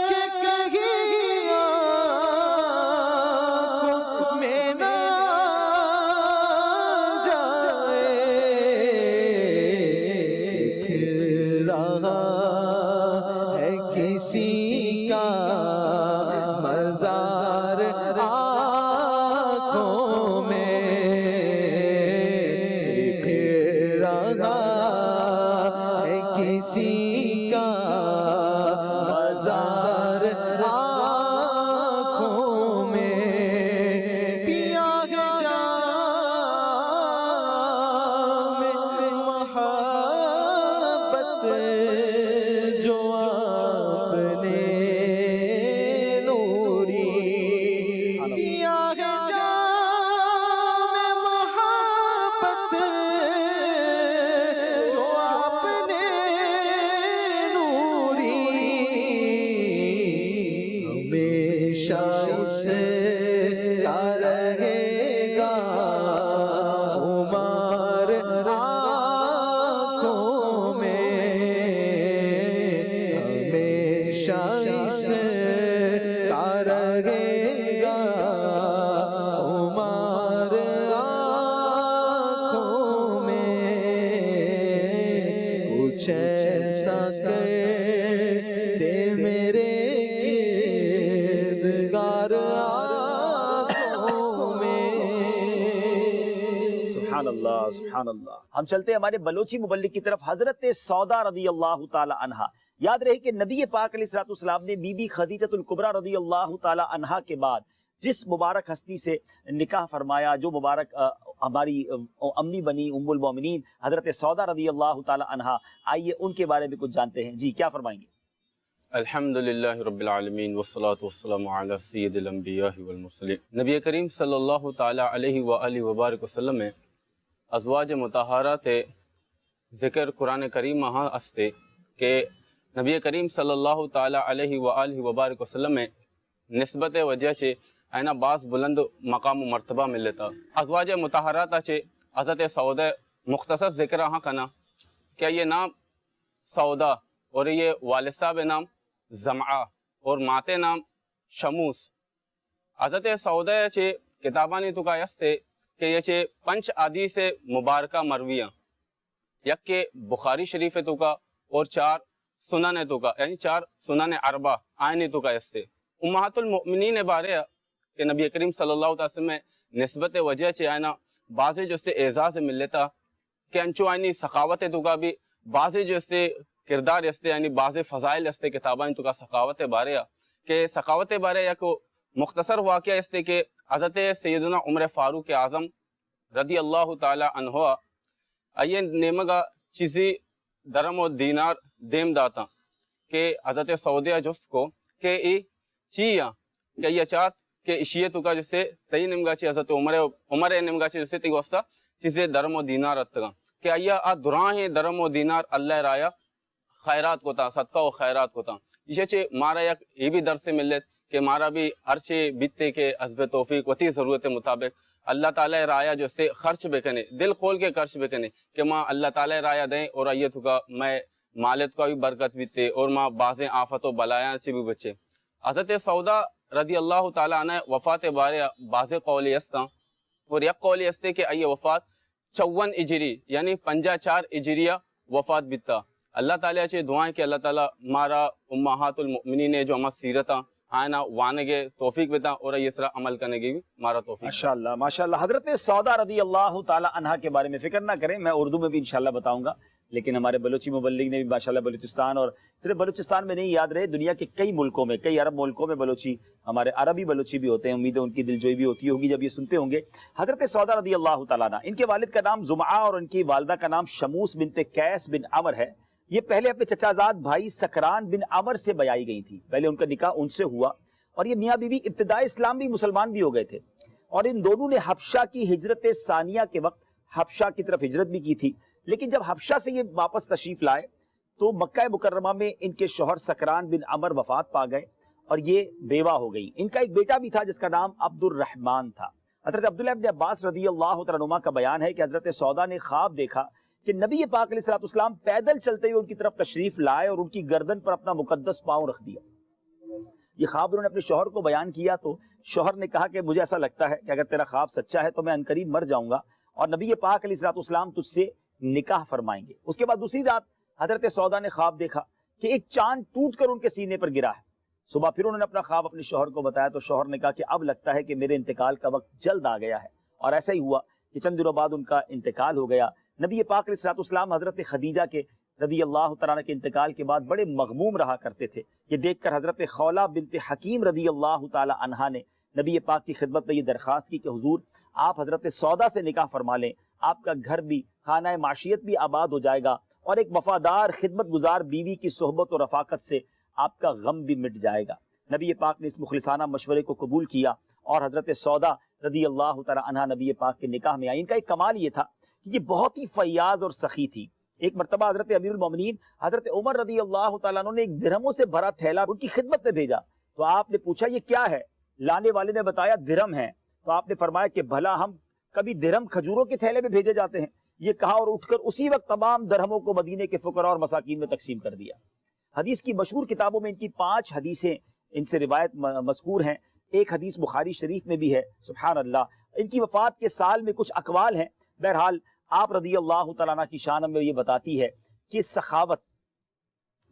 کے کہیں آنکھوں میں نہ جائے، پھر رہا ہے کسی کا مزار آنکھوں میں، پھر رہا ہے کسی کا مزار آنکھوں میں، پیا ہے جام محبت جو آپ نے نوری، پیا ہے جام محبت جو آپ نے نوری، ہمیشہ اس کا رہے گا خمار آنکھوں میں، ہمیشہ اس کا رہے گا خمار آنکھوں میں، کچھ ایسا کر دے میرے کردگار آنکھوں میں۔ سبحان اللہ سبحان اللہ۔ ہم چلتے ہیں ہمارے بلوچی مبلغ کی طرف، حضرت سودا رضی اللہ تعالی عنہا۔ یاد رہے کہ نبی پاک علیہ الصلوۃ والسلام نے بی بی خدیجہ الکبریٰ رضی اللہ تعالی عنہا کے بعد جس مبارک ہستی سے نکاح فرمایا، جو مبارک ہماری امی بنی ام المومنین حضرت سودا رضی اللہ تعالی عنہا، آئیے ان کے بارے میں کچھ جانتے ہیں۔ جی کیا فرمائیں گے؟ الحمدللہ رب العالمین والصلاة والسلام علی سید الانبیاء والمرسلین۔ نبی کریم صلی اللہ تعالی علیہ وآلہ وبارک وسلم میں ازواج مطہرات ذکر قرآن کریم ہاں استے کہ نبی کریم صلی اللہ تعالی علیہ وآلہ وبارک وسلم میں نسبت وجہ چے اینا بعض بلند مقام و مرتبہ مل لیتا۔ ازواج مطہرات چے حضرت سودا مختصر ذکر ہاں کنا کہ یہ نام سودا اور یہ والد صاحب نام زمعہ اور ماتے نام شموس۔ حضرت سودا چے کتابانی تو کا یستے کہ یہ چے 5 حدیث مبارکہ مرویاں، یک کے بخاری شریف تو کا اور 4 سنن تو کا، یعنی 4 سنن اربع آئینی تو کا یستے۔ امہات المؤمنین بارے کہ نبی کریم صلی اللہ علیہ وسلم میں نسبت وجہ چے آئینا بعضے جو سے اعزاز مل لیتا کہ انچو آئینی سخاوت تو کا بھی بعضے جو سے کردار یستے، یعنی بعضے فضائل یستے کتابانی تو کا سخاوت بارے کہ سخاوت بارے یا کو مختصر واقعہ یستے کہ حضرت سیدنا عمر فاروق اعظم رضی اللہ تعالی عنہ آئیے نیمگا چیزی درم و دینار دیم داتا کہ حضرت سودیہ جست کو کہ ای چیئا کہ یہ چاہت کہ اشیتو کا جسے تی نمگا چی حضرت عمر نمگا چی جسے تی گوستا چیزے درم و دینار اتگا کہ آئیا دراں درم و دینار اللہ رایا خیرات کو تا صدقہ و خیرات کو تا یہ چھے مارا یک یہ بھی در سے ملت کہ مارا بھی ہرچے بیتے کے حسب توفیق وتی ضرورت مطابق اللہ تعالی رایا جو سے خرچ بکنے، دل کھول کے خرچ بکنے کہ ماں اللہ تعالی رایا دیں اور آئیے تو کا میں مالت کا بھی برکت بھی تے اور ماں بعض آفت و بلایاں سے بھی بچے. حضرت سودا رضی اللہ تعالیٰ عنہ وفات بارے بعض قولی استا اور یک قولی استے کہ ای وفات 54 اجری یعنی 54 اجریہ وفات بیتا. اللہ تعالیٰ سے دعائیں کہ اللہ تعالیٰ مارا امہات المؤمنین جو ہمارا سیرتاں آئینہ وانگے توفیق بیتا اور یہ سرا عمل کرنے کی بھی مارا توفیق. ماشاءاللہ ماشاءاللہ. حضرت سودا رضی اللہ تعالی عنہ کے بارے میں فکر نہ کریں، میں اردو میں بھی انشاءاللہ بتاؤں گا، لیکن ہمارے بلوچی مبلغ نے بھی ماشاءاللہ بلوچستان، اور صرف بلوچستان میں نہیں یاد رہے، دنیا کے کئی ملکوں میں، کئی عرب ملکوں میں بلوچی، ہمارے عربی بلوچی بھی ہوتے ہیں. امید ہے ان کی دلجوئی بھی ہوتی ہوگی جب یہ سنتے ہوں گے. حضرت سودا رضی اللہ تعالیٰ عنہ، ان کے والد کا نام زمعہ اور ان کی والدہ کا نام شموس بنت قیس بن عمر ہے. یہ پہلے اپنے چچا زاد بھائی سکران بن عمر سے بیائی گئی تھی، پہلے ان کا نکاح ان سے ہوا، اور یہ میاں بیوی ابتدائی اسلام بھی مسلمان بھی ہو گئے تھے، اور ان دونوں نے حبشہ کی ہجرت ثانیہ کے وقت حبشہ کی طرف ہجرت بھی کی تھی. لیکن جب حبشہ سے یہ واپس تشریف لائے تو مکہ مکرمہ میں ان کے شوہر سکران بن عمر وفات پا گئے اور یہ بیوہ ہو گئی. ان کا ایک بیٹا بھی تھا جس کا نام عبد الرحمن تھا. حضرت عبداللہ ابن عباس رضی اللہ تعالیٰ عنہما کا بیان ہے کہ حضرت سودا نے خواب دیکھا کہ نبی پاک علیہ السلام پیدل چلتے ہوئے ان کی طرف تشریف لائے اور ان کی گردن پر اپنا مقدس پاؤں رکھ دیا. یہ خواب انہوں نے اپنے شوہر کو بیان کیا تو شوہر نے کہا کہ مجھے ایسا لگتا ہے کہ اگر تیرا خواب سچا ہے تو میں عنقریب مر جاؤں گا اور نبی پاک علیہ السلام تجھ سے نکاح فرمائیں گے. اس کے بعد دوسری رات حضرت سودا نے خواب دیکھا کہ ایک چاند ٹوٹ کر ان کے سینے پر گرا ہے. صبح پھر انہوں نے اپنا خواب اپنے شوہر کو بتایا تو شوہر نے کہا کہ اب لگتا ہے کہ میرے انتقال کا وقت جلد آ گیا ہے، اور ایسا ہی ہوا کہ چند دنوں بعد ان کا انتقال ہو گیا. نبی پاک علیہ السلام حضرت خدیجہ کے رضی اللہ تعالیٰ کے انتقال کے بعد بڑے مغموم رہا کرتے تھے. یہ دیکھ کر حضرت خولہ بنت حکیم رضی اللہ تعالیٰ عنہا نے نبی پاک کی خدمت میں یہ درخواست کی کہ حضور آپ حضرت سودا سے نکاح فرما لیں، آپ کا گھر بھی خانہ معیشت بھی آباد ہو جائے گا اور ایک وفادار خدمت گزار بیوی کی صحبت و رفاقت سے آپ کا غم بھی مٹ جائے گا. نبی پاک نے اس مخلصانہ مشورے کو قبول کیا اور حضرت سودا رضی اللہ تعالیٰ عنہ نبی پاک کے نکاح میں آئی. ان کا ایک کمال یہ تھا کہ یہ بہت ہی فیاض اور سخی تھی. ایک مرتبہ حضرت امیر المومنین حضرت عمر رضی اللہ تعالیٰ عنہ نے ایک درہموں سے بھرا تھیلا ان کی خدمت میں بھیجا تو آپ نے پوچھا یہ کیا ہے؟ لانے والے نے بتایا درہم ہے. تو آپ نے فرمایا کہ بھلا ہم کبھی درہم کھجوروں کے تھیلے میں بھیجے جاتے ہیں؟ یہ کہا اور اٹھ کر اسی وقت تمام درہموں کو مدینے کے فقراء اور مساکین میں تقسیم کر دیا. حدیث کی مشہور کتابوں میں ان کی 5 حدیثیں ان سے روایت مذکور ہیں. ایک حدیث بخاری شریف میں بھی ہے. سبحان اللہ. ان کی وفات کے سال میں کچھ اقوال ہیں. بہرحال آپ رضی اللہ تعالیٰ عنہ کی شان میں یہ بتاتی ہے کہ سخاوت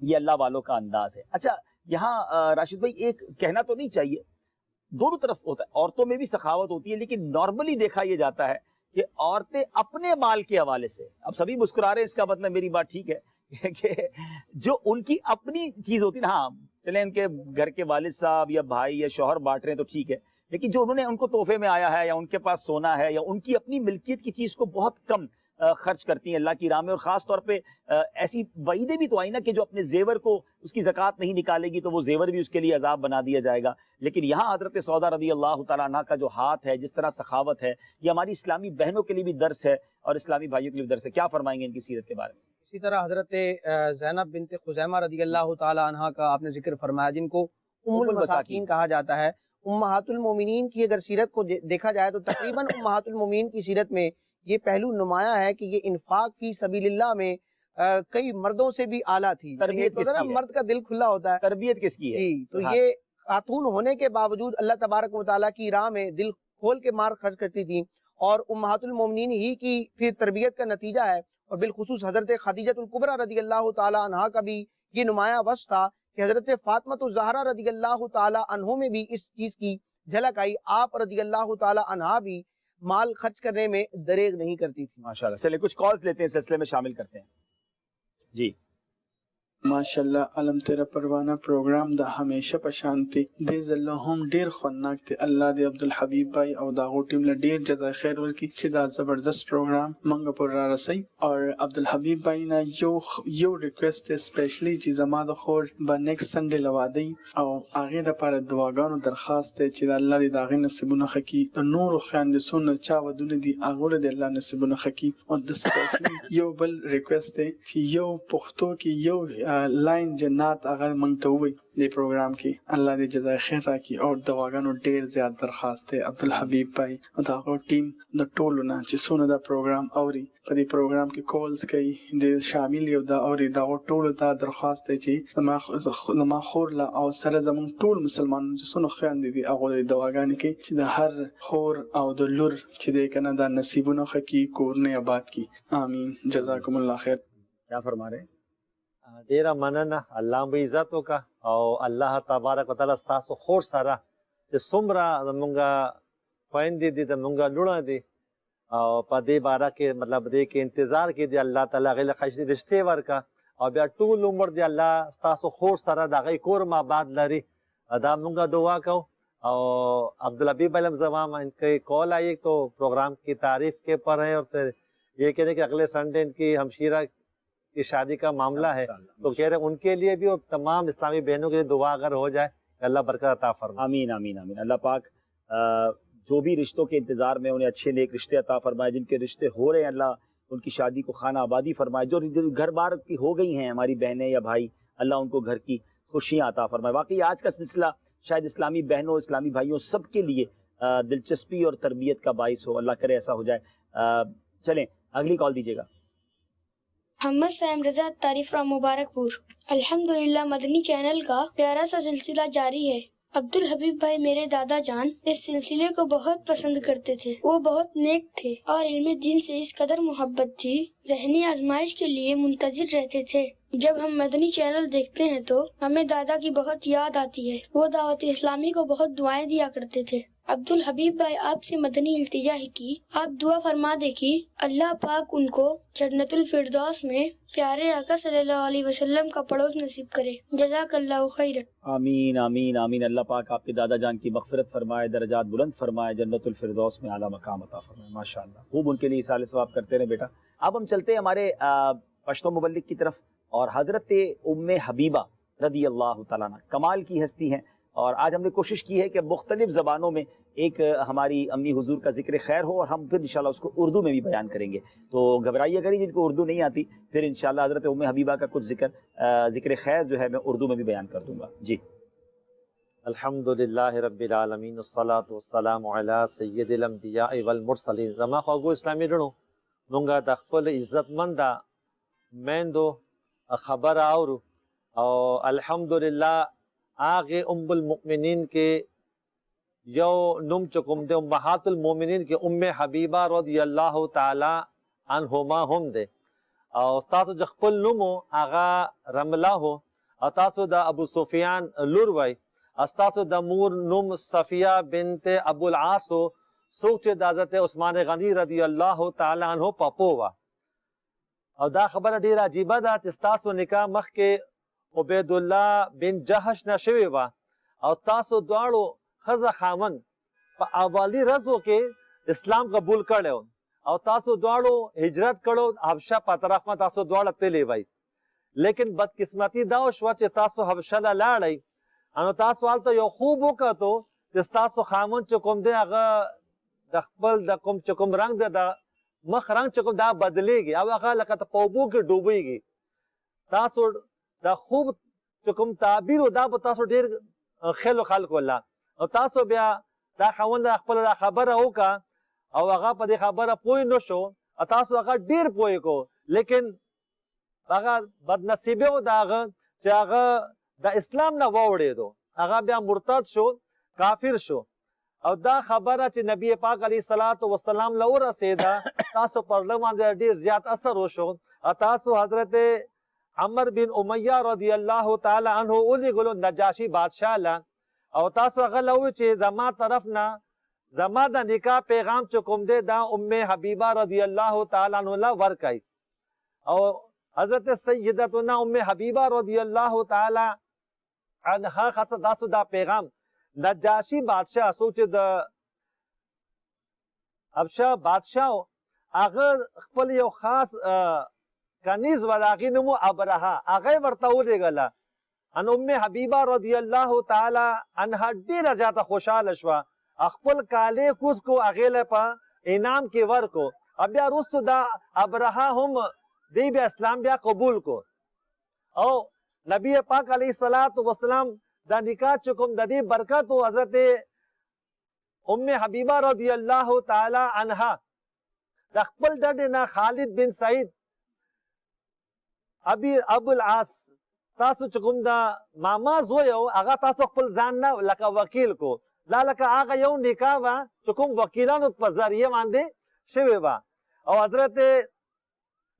یہ اللہ والوں کا انداز ہے. اچھا یہاں راشد بھائی ایک کہنا تو نہیں چاہیے، دونوں طرف ہوتا ہے، عورتوں میں بھی سخاوت ہوتی ہے، لیکن نارملی دیکھا یہ جاتا ہے کہ عورتیں اپنے مال کے حوالے سے، اب سبھی مسکرا رہے ہیں، اس کا مطلب میری بات ٹھیک ہے کہ جو ان کی اپنی چیز ہوتی ہے نا، ہاں چلیں ان کے گھر کے والد صاحب یا بھائی یا شوہر بانٹ رہے ہیں تو ٹھیک ہے، لیکن جو انہوں نے ان کو تحفے میں آیا ہے یا ان کے پاس سونا ہے یا ان کی اپنی ملکیت کی چیز کو بہت کم خرچ کرتی ہیں اللہ کی راہ میں، اور خاص طور پہ ایسی وعیدیں بھی تو آئی نا کہ جو اپنے زیور کو اس کی زکوٰۃ نہیں نکالے گی تو وہ زیور بھی اس کے لیے عذاب بنا دیا جائے گا. لیکن یہاں حضرت سودا رضی اللہ تعالیٰ عنہ کا جو ہاتھ ہے، جس طرح سخاوت ہے، یہ ہماری اسلامی بہنوں کے لیے بھی درس ہے اور اسلامی بھائیوں کے لیے بھی درس ہے. کیا فرمائیں گے ان کی سیرت کے بارے میں؟ اسی طرح حضرت زینب بنت خزیمہ رضی اللہ تعالیٰ عنہ کا آپ نے ذکر فرمایا، جن کو ام المساکین کہا جاتا ہے. امہات المومنین کی اگر سیرت کو دیکھا جائے تو تقریباً امہات المومنین کی سیرت میں یہ پہلو نمایاں ہے کہ یہ انفاق فی سبیل اللہ میں کئی مردوں سے بھی اعلیٰ تھی. تربیت کس کی ہے؟ مرد کا دل کھلا ہوتا ہے. تربیت کس کی ہے؟ جی، تو یہ خاتون ہونے کے باوجود اللہ تبارک و تعالیٰ کی راہ میں دل کھول کے مار خرچ کرتی تھیں، اور امہات المومنین ہی کی پھر تربیت کا نتیجہ ہے. اور بالخصوص حضرت خدیجہ الکبریٰ رضی اللہ تعالیٰ عنہا کا بھی یہ نمایاں وصف تھا کہ حضرت فاطمہ الزہرا رضی اللہ تعالیٰ عنہ میں بھی اس چیز کی جھلک آئی. آپ رضی اللہ تعالیٰ عنہا بھی مال خرچ کرنے میں دریغ نہیں کرتی تھی. ماشاءاللہ. چلے کچھ کالز لیتے ہیں، سلسلے میں شامل کرتے ہیں. جی ماشاءاللہ علم تیرا پروانہ پروگرام دا ہمیشہ پشانتی دے زلہم دیر خونناک تے اللہ دے عبدالحبیب بھائی او داغو ٹیم لڈیر جزائے خیر ورکی چی دا زبردست پروگرام منگا پر را رسی. اور عبدالحبیب بھائی نا یو ریکویسٹ اسپیشلی چی زما دا خور با نیکس سنڈے لوا دی او آغی دا پار دعاگانو درخواست تے چی دا اللہ دی داغی نصیبون خکی دا نور و خیان دی سون چا و دون دی آغول دی اللہ نصیبون خکی. اور دا اسپیشلی یو بل ریکویسٹ تے چی یو پختو کی یو لاین جنات هغه موږ ته ووایي دې پروګرام کې الله دې جزای خیر راکړي. او د دعاګانو ډېر زیات درخواست دی عبدالحبیب بھائی او د هغو ټیم د ټولو نه چې څونه دا پروګرام اوري په دې پروګرام کې کولز کوي د شامل یو دا اوري د هغو ټولو ته درخواست دی چې زما خور له او سره زموږ ټول مسلمانانو چې څونه خویندې دي هغو د دعاګانې کوي چې د هر خور او د لور چې دی که نه دا نصیبونه ښه کړي کورونه آباد کړي. آمین. جزاکم الله خیر. کیا فرما رہے ہیں؟ ډیره مننه، الله مو عزت وکړه او الله تبارک وتعالی ستاسو خور سره چې څومره زمونږ خویندې دي زمونږ لوڼه دي او په دې باره کې مطلب دې کې انتظار کې دی الله تعالی هغې له ښایستې رشتې ورکړه او بیا ټول عمر دی الله ستاسو خور سره د هغې کور آباد لري. دا مونږ دعا کوو. اور عبدالحبیب بھائی زمان ان کے کال آئی تو پروگرام کی تعریف کے پر ہے اور پھر یہ کہہ رہے کہ اگلے سنڈے ان کی ہمشیرہ کی شادی کا معاملہ ہے تو کہہ رہے ان کے لیے بھی اور تمام اسلامی بہنوں کے لیے دعا اگر ہو جائے اللہ برکت عطا فرمائے. آمین آمین آمین. اللہ پاک جو بھی رشتوں کے انتظار میں انہیں اچھے نیک رشتے عطا فرمائے. جن کے رشتے ہو رہے ہیں اللہ ان کی شادی کو خانہ آبادی فرمائے. جو گھر بار کی ہو گئی ہیں ہماری بہنیں یا بھائی اللہ ان کو گھر کی خوشیاں عطا فرمائے. واقعی آج کا سلسلہ شاید اسلامی بہنوں اسلامی بھائیوں سب کے لیے دلچسپی اور تربیت کا باعث ہو. اللہ کرے ایسا ہو جائے. چلیں اگلی کال دیجیے گا. محمد سیم رضا طاری فرام مبارک پور. الحمدللہ مدنی چینل کا پیارا سا سلسلہ جاری ہے. عبدالحبیب بھائی میرے دادا جان اس سلسلے کو بہت پسند کرتے تھے. وہ بہت نیک تھے اور علم دین سے اس قدر محبت تھی ذہنی آزمائش کے لیے منتظر رہتے تھے. جب ہم مدنی چینل دیکھتے ہیں تو ہمیں دادا کی بہت یاد آتی ہے. وہ دعوت اسلامی کو بہت دعائیں دیا کرتے تھے. عبدالحبیب بھائی آپ سے مدنی التجا ہے کہ آپ دعا فرما دے کہ اللہ پاک ان کو جنت الفردوس میں پیارے آقا صلی اللہ علیہ وسلم کا پڑوس نصیب کرے. جزاک اللہ خیر. آمین آمین آمین. اللہ پاک آپ کے دادا جان کی مغفرت فرمائے, درجات بلند فرمائے, جنت الفردوس میں اعلیٰ مقام عطا فرمائے. ماشاءاللہ خوب ان کے لیے اصال ثواب کرتے رہے بیٹا. اب ہم چلتے ہیں ہمارے پشتو مبلغ کی طرف اور حضرت ام حبیبہ رضی اللہ تعالیٰ عنہ کمال کی ہستی ہیں. اور آج ہم نے کوشش کی ہے کہ مختلف زبانوں میں ایک ہماری امی حضور کا ذکر خیر ہو اور ہم پھر انشاءاللہ اس کو اردو میں بھی بیان کریں گے. تو گھبرائیے اگر جن کو اردو نہیں آتی پھر انشاءاللہ حضرت ام حبیبہ کا کچھ ذکر خیر جو ہے میں اردو میں بھی بیان کر دوں گا. جی. الحمدللہ رب العالمین والصلاة والسلام علی سید الانبیاء والمرسلین. زما خواږو اسلامي ډڼو مونږ د خپل عزتمند میندو خبر اورو او الحمدللہ آگے ام المؤمنین کے یو نم چکم دے امہات المؤمنین کے ام حبیبہ رضی اللہ تعالی عنہما ہم دے او استاسو جخپل نمو آغا رملہ ہو استاسو دا ابو سفیان لوروی استاسو دا مور نم صفیہ بنت ابو العاص ہو سوچ دا حضرت عثمان غنی رضی اللہ تعالی عنہ پاپوا. او دا خبر دیر عجیبہ دا چستاسو نکاح مخ کے عبید اللہ بن جہش نشوی وا او تاسو دواړو خزه خامن په اولی رزو کې اسلام قبول کړو او تاسو دواړو هجرت کړو حبشه په طرف ما تاسو دواړه تللی وای. لیکن بدقسمتی دا شو چې تاسو حبشه لاړی انو تاسو حالت یو خوب وکړو چې تاسو خامن چې کوم دی هغه د خپل د کوم چې کوم رنگ د مخ رنگ چې کوم دا بدلیږي او هغه لکه په اوبو کې ډوبېږي. تاسو دا خوب چکم تعبیر و دا تاسو ډیر خلو خلق الله او تاسو بیا دا خوند خپل دا خبره وکا او هغه په دې خبره پوی نشو او تاسو هغه ډیر پوی کو لیکن هغه بدنصیبه و دا هغه چې هغه د اسلام نه ووړېدو هغه بیا مرتد شو کافر شو او دا خبره چې نبی پاک علیه الصلاۃ والسلام له ورسېده تاسو پر باندې ډیر زیات اثر وشو او تاسو حضرت عمر بن امیہ رضی اللہ تعالی عنہ اولی گلو نجاشی بادشاہ لا او تاسو غلو چې زما طرف نه زما د نکاح پیغام چکم دے دا ام حبیبہ رضی اللہ تعالی عنہ لا ورکای او حضرت سیدتنا ام حبیبہ رضی اللہ تعالی عنہ خاص داسو دا پیغام نجاشی بادشاہ سوچ د ابشا بادشاہ اگر خپل یو خاص کنیز ولاغی نمو ابرہا آغای ورطاو دے گلا ان ام حبیبہ رضی اللہ تعالی عنہ دیر جاتا خوشحال شوا اخپل کالے کس کو اغیل پا انعام کی ور کو اب بیا رستو دا ابرہا ہم دی بیا اسلام بیا قبول کو او نبی پاک علیہ الصلوۃ والسلام دا نکاح چکم دا دی برکت و حضرت ام حبیبہ رضی اللہ تعالی عنہا دا خپل ډډې خالد بن سعید ابو العاص تاسو چکم دا ماما زویو هغه تاسو خپل ځان نه لکه وکیل کو لا لکه هغه یو نکاح وا چکم وکیلانو په ذریعه باندې شوی وا او حضرت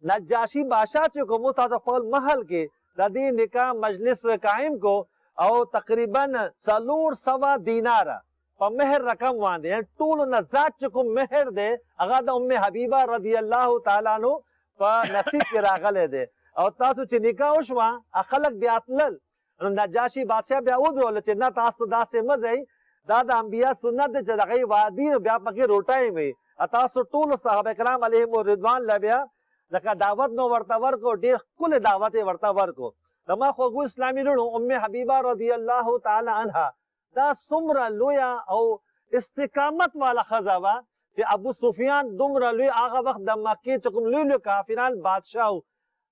نجاشی بادشاہ چکم تاسو خپل محل کې د دې نکاح مجلس قائم کو او تقریبا 400 دینار په مہر رقم باندې ټول نه ذات چکم مہر دی هغه د ام حبیبہ رضی الله تعالی عنہ په نصیب کې راغله دی او تاسو چې نکاح وشوا خلک بیا تلل نجاشی بادشاہ بیا ودرول چې نه تاسو داسې مزئ دا د انبیا سنت دی چې دغه وادي بیا پکې روټای وي تاسو ټول صحابه کرام علیهم رضوان لا بیا لکه دعوت نو ورته ورکو ډیر کله دعوت ورته ورکو دما خوږو اسلامي لونو ام حبیبہ رضی الله تعالی عنها دا سمره لویا او استقامت والا خزاوه چې ابو سفیان دومره لوی هغه وخت د مکې چکم لوی کافران بادشاہ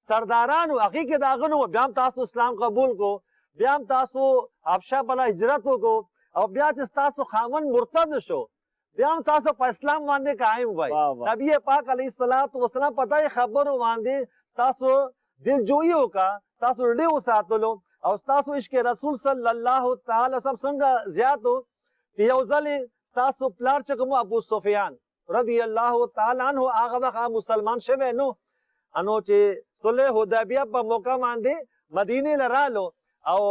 سردارانو هغه کې داغنو بیا تاسو اسلام قبول کو بیا تاسو حبشه بلا هجرت کو او بیا چې تاسو خامن مرتد شو بیا تاسو په اسلام باندې قائم وای نبی پاک علیہ الصلوۃ والسلام پتہ خبرو باندې تاسو دل جوړیو کا تاسو ډیو ساتلو او تاسو عشق رسول صلی الله تعالی وسلم څنګه زیاتو چې یو ځل تاسو پلار چکم ابو سفیان رضی الله تعالی عنہ هغه وخت مسلمان شوه نو انو چې صلح حدیبیہ په موقع باندې مدینه لرالو او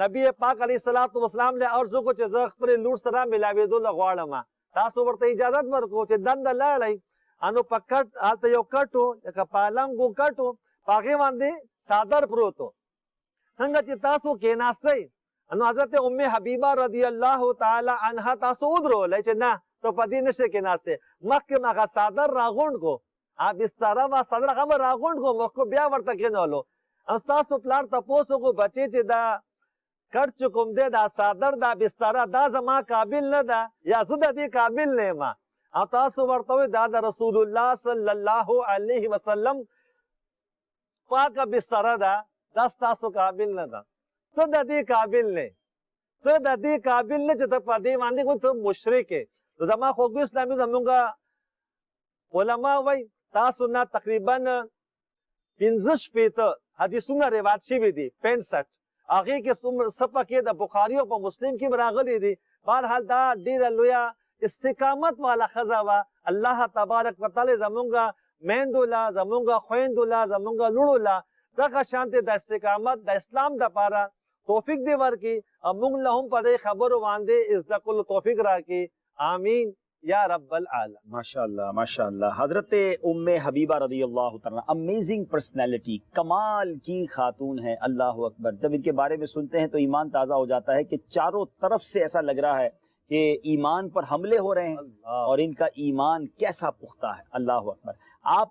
نبی پاک علیہ الصلوۃ والسلام له ارزو کو چې زه خپل لور سره ملاویدل غواړم تاسو ورته اجازه ورکو چې دند لاړی انو پکټ الته یو کټو یک پالنګو کټو پاګې باندې صادر پروتو څنګه چې تاسو کې ناسي انو حضرت ام حبیبہ رضی الله تعالی عنها تاسو ودرول چې نه تو پدې نشه کې ناسته مکه مغه صادر راغون کو آپ اس طرح وا صدر خبر راغون کو مخ بیا ورته کېنولو استاسو پلار تاسو کو بچی چې دا کټ چکم دے دا صادر دا بستر دا زما قابل نه دا یا زه د دې قابل نه ما او تاسو ورته دا د رسول الله صلی الله علیه وسلم پاک بستر دا تاسو قابل نه دا ته د دې قابل نه ته د دې قابل نه چې ته په دې باندې کو ته مشرک زما خوږ اسلامي زمونږ علما وای تاسو نه تقریبا 15 پیته حدیثونه روایت شوی دي 65 هغه کې سپکه د بخاری او مسلم کې راغلي دي بهرحال دا ډیر لویا استقامت والا خزاوه الله تبارک وتعالى زمونږ میندولا زمونږ خويندولا زمونږ لړولا دغه شانته د استقامت د اسلام د پاره توفیق دی ورکی موږ له هم په خبرو باندې از د کل توفیق راکړي آمین یا رب العالمین ماشاءاللہ حضرت ام حبیبہ رضی اللہ تعالیٰ امیزنگ پرسنالٹی کمال کی خاتون ہے اللہ اکبر جب ان کے بارے میں سنتے ہیں تو ایمان تازہ ہو جاتا ہے کہ چاروں طرف سے ایسا لگ رہا ہے کہ ایمان پر حملے ہو رہے ہیں اور ان کا ایمان کیسا پختہ ہے اللہ اکبر آپ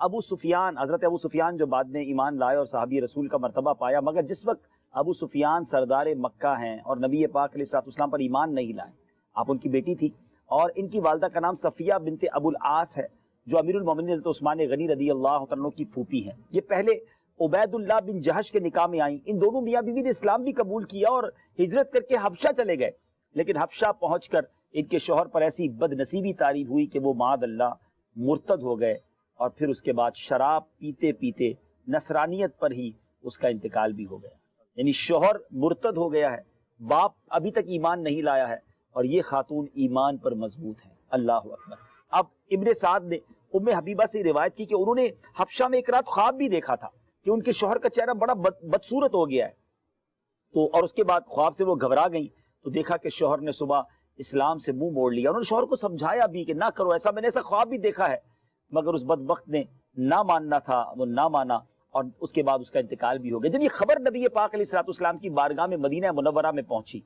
ابو سفیان حضرت ابو سفیان جو بعد میں ایمان لائے اور صحابی رسول کا مرتبہ پایا مگر جس وقت ابو سفیان سردار مکہ ہیں اور نبی پاک علیہ الصلوۃ والسلام پر ایمان نہیں لائے آپ ان کی بیٹی تھی اور ان کی والدہ کا نام صفیہ بنت ابو العاص ہے جو امیر المومنین حضرت عثمان غنی رضی اللہ عنہ کی پھوپھی ہیں یہ پہلے عبید اللہ بن جہش کے نکاح میں آئیں ان دونوں میاں بیوی نے اسلام بھی قبول کیا اور ہجرت کر کے حبشہ چلے گئے لیکن حبشہ پہنچ کر ان کے شوہر پر ایسی بد نصیبی طاری ہوئی کہ وہ معاذ اللہ مرتد ہو گئے اور پھر اس کے بعد شراب پیتے پیتے نصرانیت پر ہی اس کا انتقال بھی ہو گیا یعنی شوہر مرتد ہو گیا ہے باپ ابھی تک ایمان نہیں لایا ہے اور یہ خاتون ایمان پر مضبوط ہے اللہ اکبر اب ابن سعد نے ام حبیبہ سے روایت کی کہ انہوں نے حبشہ میں ایک رات خواب بھی دیکھا تھا کہ ان کے شوہر کا چہرہ بڑا بدصورت ہو گیا ہے تو اور اس کے بعد خواب سے وہ گھبرا گئیں تو دیکھا کہ شوہر نے صبح اسلام سے منہ موڑ لیا انہوں نے شوہر کو سمجھایا بھی کہ نہ کرو ایسا میں نے ایسا خواب بھی دیکھا ہے مگر اس بدبخت نے نہ ماننا تھا وہ نہ مانا اور اس کے بعد اس کا انتقال بھی ہو گیا جب یہ خبر نبی پاک علیہ الصلوۃ والسلام کی بارگاہ میں مدینہ منورہ میں پہنچی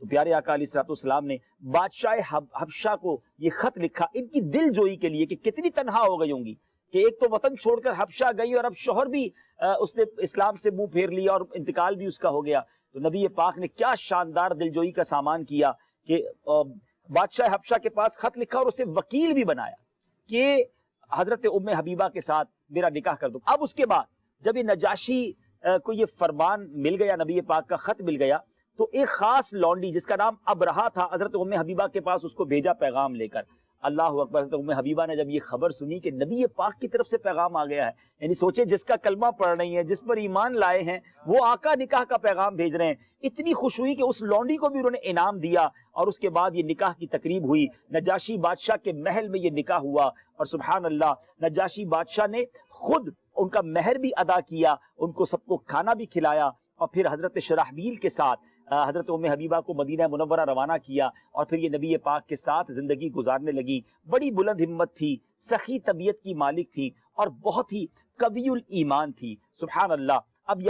تو پیارے آقا علیہ الصلوۃ والسلام نے بادشاہ حبشہ کو یہ خط لکھا ان کی دل جوئی کے لیے کہ کتنی تنہا ہو گئی ہوں گی کہ ایک تو وطن چھوڑ کر حبشہ گئی اور اب شوہر بھی اس نے اسلام سے منہ پھیر لیا اور انتقال بھی اس کا ہو گیا تو نبی پاک نے کیا شاندار دلجوئی کا سامان کیا کہ بادشاہ حبشہ کے پاس خط لکھا اور اسے وکیل بھی بنایا کہ حضرت ام حبیبہ کے ساتھ میرا نکاح کر دو اب اس کے بعد جب یہ نجاشی کو یہ فرمان مل گیا، نبی پاک کا خط مل گیا، تو ایک خاص لونڈی جس کا نام ابرہا تھا، حضرت ام حبیبہ کے پاس اس کو بھیجا پیغام لے کر۔ اللہ اکبر، حضرت ام حبیبہ نے جب یہ خبر سنی کہ نبی پاک کی طرف سے پیغام آ گیا ہے، یعنی سوچے جس کا کلمہ پڑھ رہی ہیں، جس پر ایمان لائے ہیں، وہ آقا نکاح کا پیغام بھیج رہے ہیں، اتنی خوش ہوئی کہ اس لونڈی کو بھی انہوں نے انعام دیا، اور اس کے بعد یہ نکاح کی تقریب ہوئی۔ نجاشی بادشاہ کے محل میں یہ نکاح ہوا، اور سبحان اللہ نجاشی بادشاہ نے خود ان کا مہر بھی ادا کیا، ان کو سب کو کھانا بھی کھلایا، اور پھر حضرت شرحبیل کے ساتھ حضرت ام حبیبہ کو مدینہ منورہ روانہ کیا، اور پھر یہ نبی پاک کے ساتھ زندگی گزارنے لگی۔ بڑی بلند ہمت تھی، سخی طبیعت کی مالک تھی، اور بہت ہی قوی الایمان تھی، سبحان اللہ۔ اب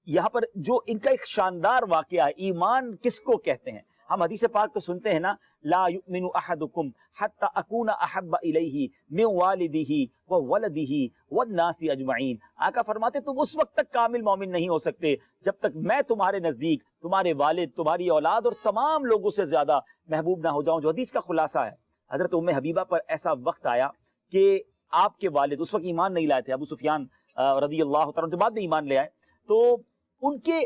یہاں پر جو ان کا ایک شاندار واقعہ ہے، ایمان کس کو کہتے ہیں؟ ہم حدیث پاک تو سنتے ہیں نا، لا یؤمن احدکم حتی اکون احب الیہ من والدہ وولدہ والناس اجمعین۔ آقا فرماتے تم اس وقت تک کامل مومن نہیں ہو سکتے جب تک میں تمہارے نزدیک تمہارے والد، تمہاری اولاد اور تمام لوگوں سے زیادہ محبوب نہ ہو جاؤں، جو حدیث کا خلاصہ ہے۔ حضرت ام حبیبہ پر ایسا وقت آیا کہ آپ کے والد اس وقت ایمان نہیں لائے تھے، ابو سفیان رضی اللہ تعالیٰ عنہ بعد میں ایمان لے آئے، تو ان کے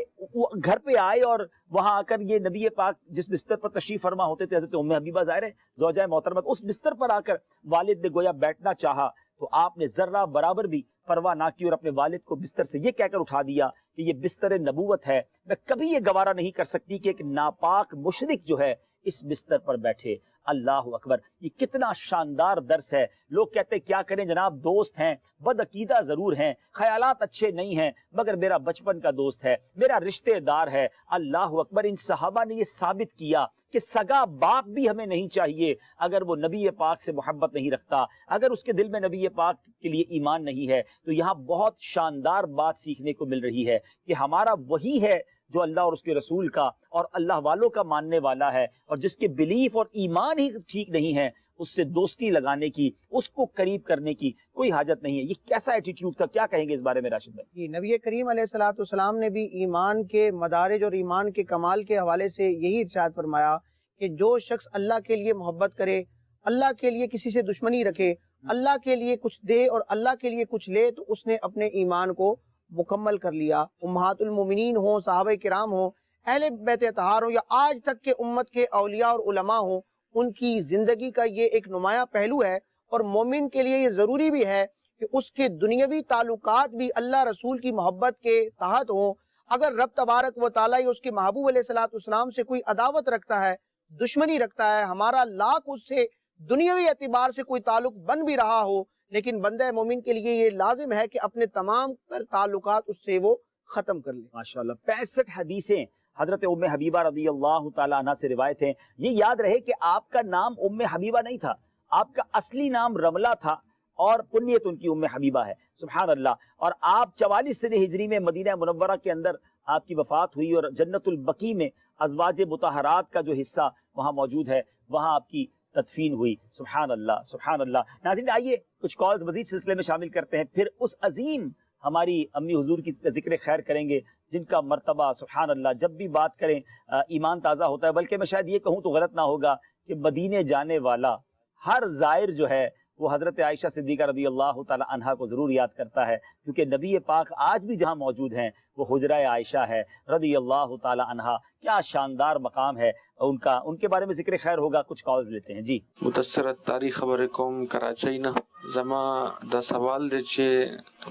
گھر پہ آئے، اور وہاں آ کر یہ نبی پاک جس بستر پر تشریف فرما ہوتے تھے، حضرت ام حبیبہ ظاہر ہے زوجہ محترمہ، اس بستر پر آ کر والد نے گویا بیٹھنا چاہا، تو آپ نے ذرہ برابر بھی پرواہ نہ کی، اور اپنے والد کو بستر سے یہ کہہ کر اٹھا دیا کہ یہ بستر نبوت ہے، میں کبھی یہ گوارا نہیں کر سکتی کہ ایک ناپاک مشرک جو ہے اس بستر پر بیٹھے۔ اللہ اکبر، یہ کتنا شاندار درس ہے۔ لوگ کہتے کیا کریں جناب، دوست ہیں، بد عقیدہ ضرور ہیں، خیالات اچھے نہیں ہیں، مگر میرا بچپن کا دوست ہے، میرا رشتہ دار ہے۔ اللہ اکبر، ان صحابہ نے یہ ثابت کیا کہ سگا باپ بھی ہمیں نہیں چاہیے اگر وہ نبی پاک سے محبت نہیں رکھتا، اگر اس کے دل میں نبی پاک کے لیے ایمان نہیں ہے۔ تو یہاں بہت شاندار بات سیکھنے کو مل رہی ہے کہ ہمارا وہی ہے جو اللہ اور اس کے رسول کا اور اللہ والوں کا ماننے والا ہے، اور جس کے بلیف اور ایمان ہی ٹھیک نہیں ہے، اس سے دوستی لگانے کی، اس کو قریب کرنے کی کوئی حاجت نہیں ہے۔ یہ کیسا ایٹیٹیوڈ تھا، کیا کہیں گے اس بارے میں راشد بھائی؟ جی، نبی کریم علیہ الصلوۃ والسلام نے بھی ایمان کے مدارج اور ایمان کے کمال کے حوالے سے یہی ارشاد فرمایا کہ جو شخص اللہ کے لیے محبت کرے، اللہ کے لیے کسی سے دشمنی رکھے، اللہ کے لیے کچھ دے اور اللہ کے لیے کچھ لے، تو اس نے اپنے ایمان کو مکمل کر لیا۔ امہات المومنین ہوں، صحابہ کرام ہوں، اہل بیت اطہار ہوں، یا آج تک کے امت کے اولیاء اور علماء ہوں، ان کی زندگی کا یہ ایک نمایاں پہلو ہے، اور مومن کے لیے یہ ضروری بھی ہے کہ اس کے دنیاوی تعلقات بھی اللہ رسول کی محبت کے تحت ہوں۔ اگر رب تبارک و تعالیٰ اس کے محبوب علیہ الصلوۃ والسلام سے کوئی عداوت رکھتا ہے، دشمنی رکھتا ہے، ہمارا لاکھ اس سے دنیاوی اعتبار سے کوئی تعلق بن بھی رہا ہو، لیکن بندہ مومن کے لیے یہ لازم ہے کہ اپنے تمام تر تعلقات اس سے وہ ختم کر لے۔ ماشاءاللہ، 65 حدیثیں حضرت ام حبیبہ رضی اللہ تعالیٰ عنہ سے روایت ہیں۔ یہ یاد رہے کہ آپ کا نام ام حبیبہ نہیں تھا، آپ کا اصلی نام رملہ تھا، اور کنیت ان کی ام حبیبہ ہے، سبحان اللہ۔ اور آپ 44 سنہ ہجری میں مدینہ منورہ کے اندر آپ کی وفات ہوئی، اور جنت البقیع میں ازواج مطہرات کا جو حصہ وہاں موجود ہے، وہاں آپ کی تدفین ہوئی، سبحان اللہ سبحان اللہ۔ ناظرین، آئیے کچھ کالز مزید سلسلے میں شامل کرتے ہیں، پھر اس عظیم ہماری امی حضور کی ذکر خیر کریں گے، جن کا مرتبہ سبحان اللہ جب بھی بات کریں ایمان تازہ ہوتا ہے۔ بلکہ میں شاید یہ کہوں تو غلط نہ ہوگا کہ مدینے جانے والا ہر زائر جو ہے وہ حضرت عائشہ صدیقہ رضی اللہ تعالی عنہا کو ضرور یاد کرتا ہے، کیونکہ نبی پاک آج بھی جہاں موجود ہیں وہ حجرہ عائشہ ہے رضی اللہ تعالی عنہا۔ کیا شاندار مقام ہے ان کا، ان کے بارے میں ذکر خیر ہوگا۔ کچھ کالز لیتے ہیں جی۔ متصرت تاریخ خبر کوم کراچۍ نه زما دا سوال دی چې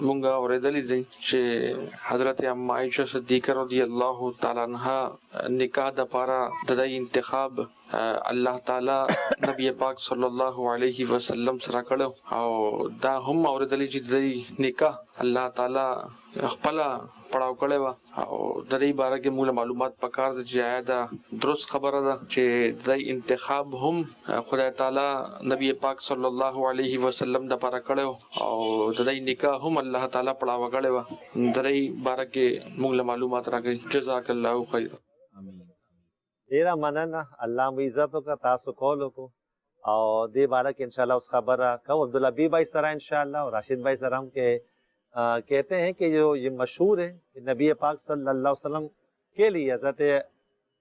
مونږه اوریدلی دی چې حضرت ام عائشہ صدیقہ رضی اللہ تعالی عنها نکاح د پاره د دې انتخاب الله تعالی نبی پاک صلی الله علیه وسلم سره کړو، او دا هم اوریدلی چې د دې نکاح الله تعالی خپل پړاو کړی و، او د دې باره کې موږ معلومات پکار دي چې آیا دا درست خبره ده چې د دې انتخاب هم خدای تعالی نبی پاک صلی الله علیه وسلم د پاره کړو، او د دې نکاح هم الله تعالی پړاو کړی و، د دې باره کې موږ معلومات راکړي۔ جزاک الله خیر۔ ډیره مننه، الله مو عزت وکړه، تاسو کولو کو او دې باره کې انشاءاللہ اس خبره کو عبدالحبیب بھائی سره انشاءاللہ اور راشد بھائی سره ہم کہتے ہیں کہ جو یہ مشہور ہے کہ نبی پاک صلی اللہ علیہ وسلم کے لیے حضرت